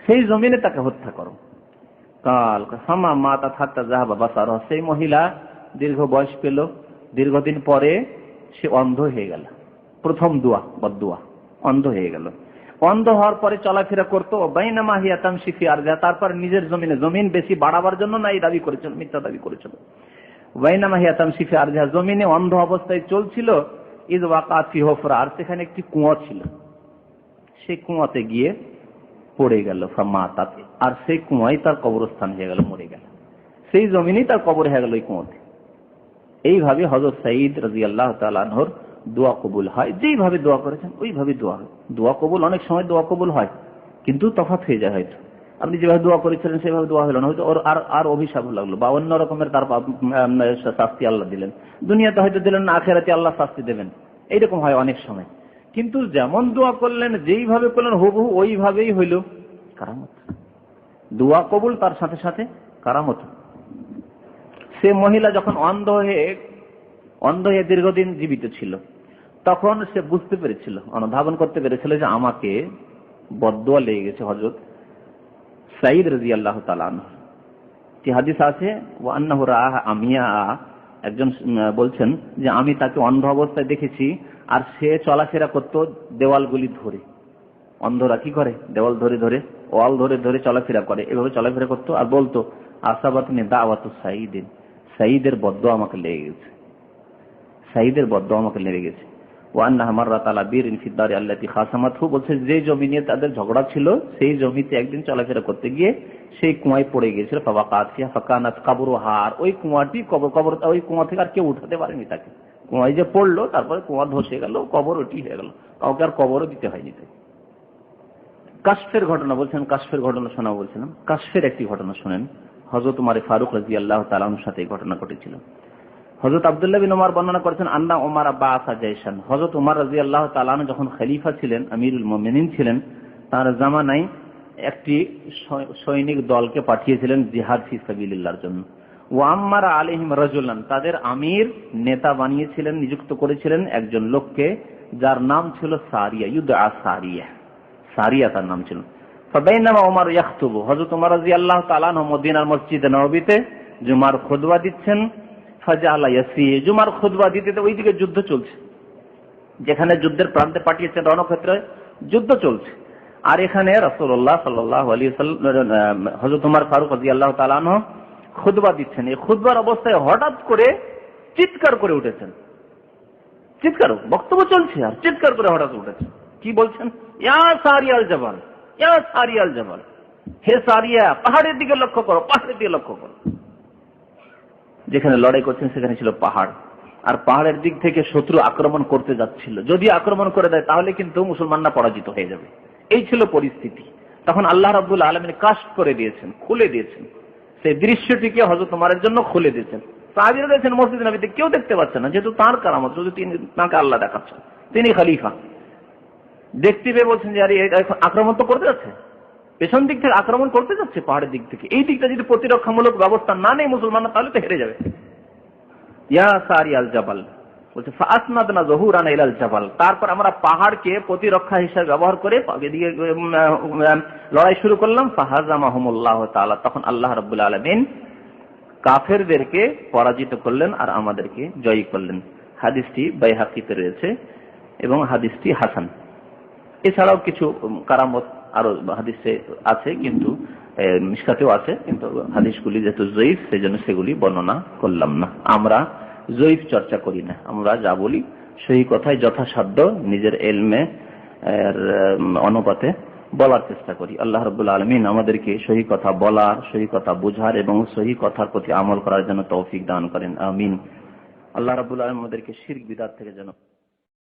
সেই জমিনে তাকে হত্যা করো। কাল সামা মাতা হাত্তা যাহাবা বাসারহ, সেই মহিলা দীর্ঘ বয়স পেল, দীর্ঘদিন পরে সে অন্ধ হয়ে গেল। প্রথম দোয়া বদদুয়া, অন্ধ হয়ে গেল। অন্ধ হওয়ার পরে চলাফেরা করতো, বাইনামা হিয়া তামশি ফি আরজিহা, তারপর নিজের জমিনে, জমিন বেশি বাড়াবার জন্য না এই দাবি করেছিল, মিথ্যা দাবি করেছিল। বাইনামা হিয়া তামশি ফি আরজিহা, জমিনে অন্ধ অবস্থায় চলছিল। ইয ওয়াকাত ফি হুফরা, আর সেখানে একটি কুয়া ছিল, সেই কুয়াতে গিয়ে পড়ে গেল। ফামাতাত, আর সেই কুয়াই তার কবরস্থান হয়ে গেল, মরে গেল, সেই জমিনেই তার কবর হয়ে গেল ওই কুয়াতে। এইভাবে হযরত সাঈদ রাদিয়াল্লাহু তাআলা আনহুর দোয়া কবুল হয়। যেইভাবে দোয়া করেছেন ওইভাবে দোয়া হয়। দোয়া কবুল, অনেক সময় দোয়া কবুল হয় কিন্তু তফাৎ হয়ে যায়। হয়তো আপনি যেভাবে দোয়া করেছিলেন সেভাবে দোয়া হলো না, হয়তো ওর আর অভিশাপ লাগলো বা অন্য রকমের তার শাস্তি আল্লাহ দিলেন। দুনিয়াতে হয়তো দিলেন না, আখিরাতে আল্লাহ শাস্তি দেবেন, এইরকম হয় অনেক সময়। কিন্তু যেমন দোয়া করলেন, যেইভাবে করলেন হুবহু ওইভাবেই হইল। কারামত, দোয়া কবুল তার সাথে সাথে কারামত। সে মহিলা যখন অন্ধ হয়ে দীর্ঘদিন জীবিত ছিল, তখন সে বুঝতে পেরেছিল, অনুধাবন করতে পেরেছিল যে আমাকে বদদুয়া লেগে গেছে হযরত সাঈদ রাদিয়াল্লাহু তাআলা আনহু। যে হাদিস আছে, ওয়া আন্নাহু রাআহা আমিয়া, একজন বলছেন যে আমি তাকে অন্ধ অবস্থায় দেখেছি, আর সে চলাফেরা করত দেওয়ালগুলি ধরে। অন্ধরা কি করে? দেওয়াল ধরে ধরে, ওয়াল ধরে ধরে চলাফেরা করে, এভাবে চলাফেরা করতো আর বলতো, আসাবাতনি দাওয়াতু সাঈদিন, সাঈদের বদদুয়া আমাকে লেগে গেছে, সাঈদের বদদুয়া আমাকে লেগে গেছে। ওয়া আন্নাহা মাররাত আলা বিরিন ফি দারি আল্লাতী খাসামাতহু, বলছে যে জমি নিয়ে তাদের ঝগড়া ছিল সেই জমিতে একদিন চলাফেরা করতে গিয়ে সেই কুয়ায় পড়ে গিয়েছিল। ফাওয়াকাত ফিহা ফাকানাত কবরুহা, আর ওই কবর, ওই কুয়া থেকে আর কেউ উঠাতে পারেনি তাকে। কুয়ায় যে পড়লো, তারপরে কুয়া ধসে গেল, কবর ওটি হয়ে গেল, কাউকে আর কবরও দিতে হয়নি তাকে। কাশফের ঘটনা বলছেন, কাশফের ঘটনা শোনা বলছিলাম। কাশফের একটি ঘটনা শোনেন, হযরত উমর ফারুক রাদিয়াল্লাহু তাআলা আনহুর সাথে এই ঘটনা ঘটেছিল। হযরত আব্দুল্লাহ বিন ওমর বর্ণনা করেছেন আন্না ওমর বাআসা জায়শান, হযরত ওমর রাদিয়াল্লাহু তাআলা আনহু যখন খলিফা ছিলেন, আমিরুল মুমিনিন ছিলেন, তার জামানায় একটি সৈনিক দলকে পাঠিয়েছিলেন জিহাদ ফি সাবিলিল্লাহর জন্য। ওয়া আম্মারা আলাইহিম রাজুলান, তাদের আমির নেতা বানিয়েছিলেন, নিযুক্ত করেছিলেন একজন লোককে, যার নাম ছিল সারিয়া, ইউদআ সারিয়া, সারিয়া তার নাম ছিল। ফাবাইনামা ওমর ইয়াখতুবু, হযরত ওমর রাদিয়াল্লাহু তাআলা আনহু মদিনার মসজিদে নববীতে জুমার খুতবা দিচ্ছেন। ফাজাআলা ইয়াসি, জুমার খুতবা দিতে ওইদিকে যুদ্ধ চলছে, যেখানে যুদ্ধের প্রান্তে পাঠিয়েছেন রণক্ষেত্রে যুদ্ধ চলছে, আর এখানে রাসূলুল্লাহ সাল্লাল্লাহু আলাইহি ওয়াসাল্লাম হযরত ওমর ফারুক রাদিয়াল্লাহু তাআলা আনহু খুতবা দিচ্ছেন। এই খুতবার অবস্থায় হঠাৎ করে চিৎকার করে উঠেছেন, চিৎকার, বক্তব্য চলছে আর চিৎকার করে হঠাৎ উঠেছেন। কি বলছেন? ইয়া সারিয়াল জাবাল, ইয়া সারিয়াল জাবাল, হে সারিয়া, পাহাড়ের দিকে লক্ষ্য করো, পাহাড়ের দিকে লক্ষ্য করো। যেখানে লড়াই করছেন সেখানে ছিল পাহাড়, আর পাহাড়ের দিক থেকে শত্রু আক্রমণ করতে যাচ্ছিল। যদি আক্রমণ করে দেয় তাহলে কিন্তু মুসলমানরা পরাজিত হয়ে যাবে, এই ছিল পরিস্থিতি। তখন আল্লাহ রাব্বুল আলামিন কাশফ করে দিয়েছেন, খুলে দিয়েছেন, সেই দৃশ্যটিকে হযরত ওমরের জন্য খুলে দিয়েছেন। সাহাবীরা দেখছেন মসজিদ নববীতে, কেউ দেখতে পাচ্ছে না, যেহেতু তার কারামত, যদি তাকে আল্লাহ দেখাচ্ছেন, তিনি খলিফা। দেখতে পেয়ে বলছেন যে আরে আক্রমণ তো করতে যাচ্ছে, পেছন দিক থেকে আক্রমণ করতে যাচ্ছে, পাহাড়ের দিক থেকে, এই দিকটা যদি প্রতিরক্ষামূলক ব্যবস্থা না নেই মুসলমানরা, তাহলে তো হেরে যাবে। ইয়া সারিয়াল জাবাল বলছে, ফাআসনাদনা যুহুরানা ইলাল জাবাল, তারপর আমরা পাহাড়কে প্রতিরক্ষা হিসেবে ব্যবহার করে এদিকে লড়াই শুরু করলাম। ফাহাজামাহুমুল্লাহু তাআলা, তখন আল্লাহ রাব্বুল আলামিন কাফেরদেরকে পরাজিত করলেন আর আমাদেরকে জয়ী করলেন। হাদিসটি বাইহাকিতে রয়েছে এবং হাদিসটি হাসান। এছাড়াও কিছু কারামত আরো হাদিসে আছে, কিন্তু মিশকাতেও আছে, কিন্তু হাদিসগুলি যেহেতু জয়ীফ সেজন্য সেগুলি বর্ণনা করলাম না। আমরা জয়ীফ চর্চা করি না, আমরা যা বলি সেই কথাই যথাসাধ্য নিজের এলমে অনুপাতে বলার চেষ্টা করি। আল্লাহ রাব্বুল আলামিন আমাদেরকে সহি কথা বলার, সহি কথা বোঝার এবং সহি কথার প্রতি আমল করার জন্য তৌফিক দান করেন, আমিন। আল্লাহ রাব্বুল আলামিন আমাদেরকে শিরক বিদআত থেকে যেন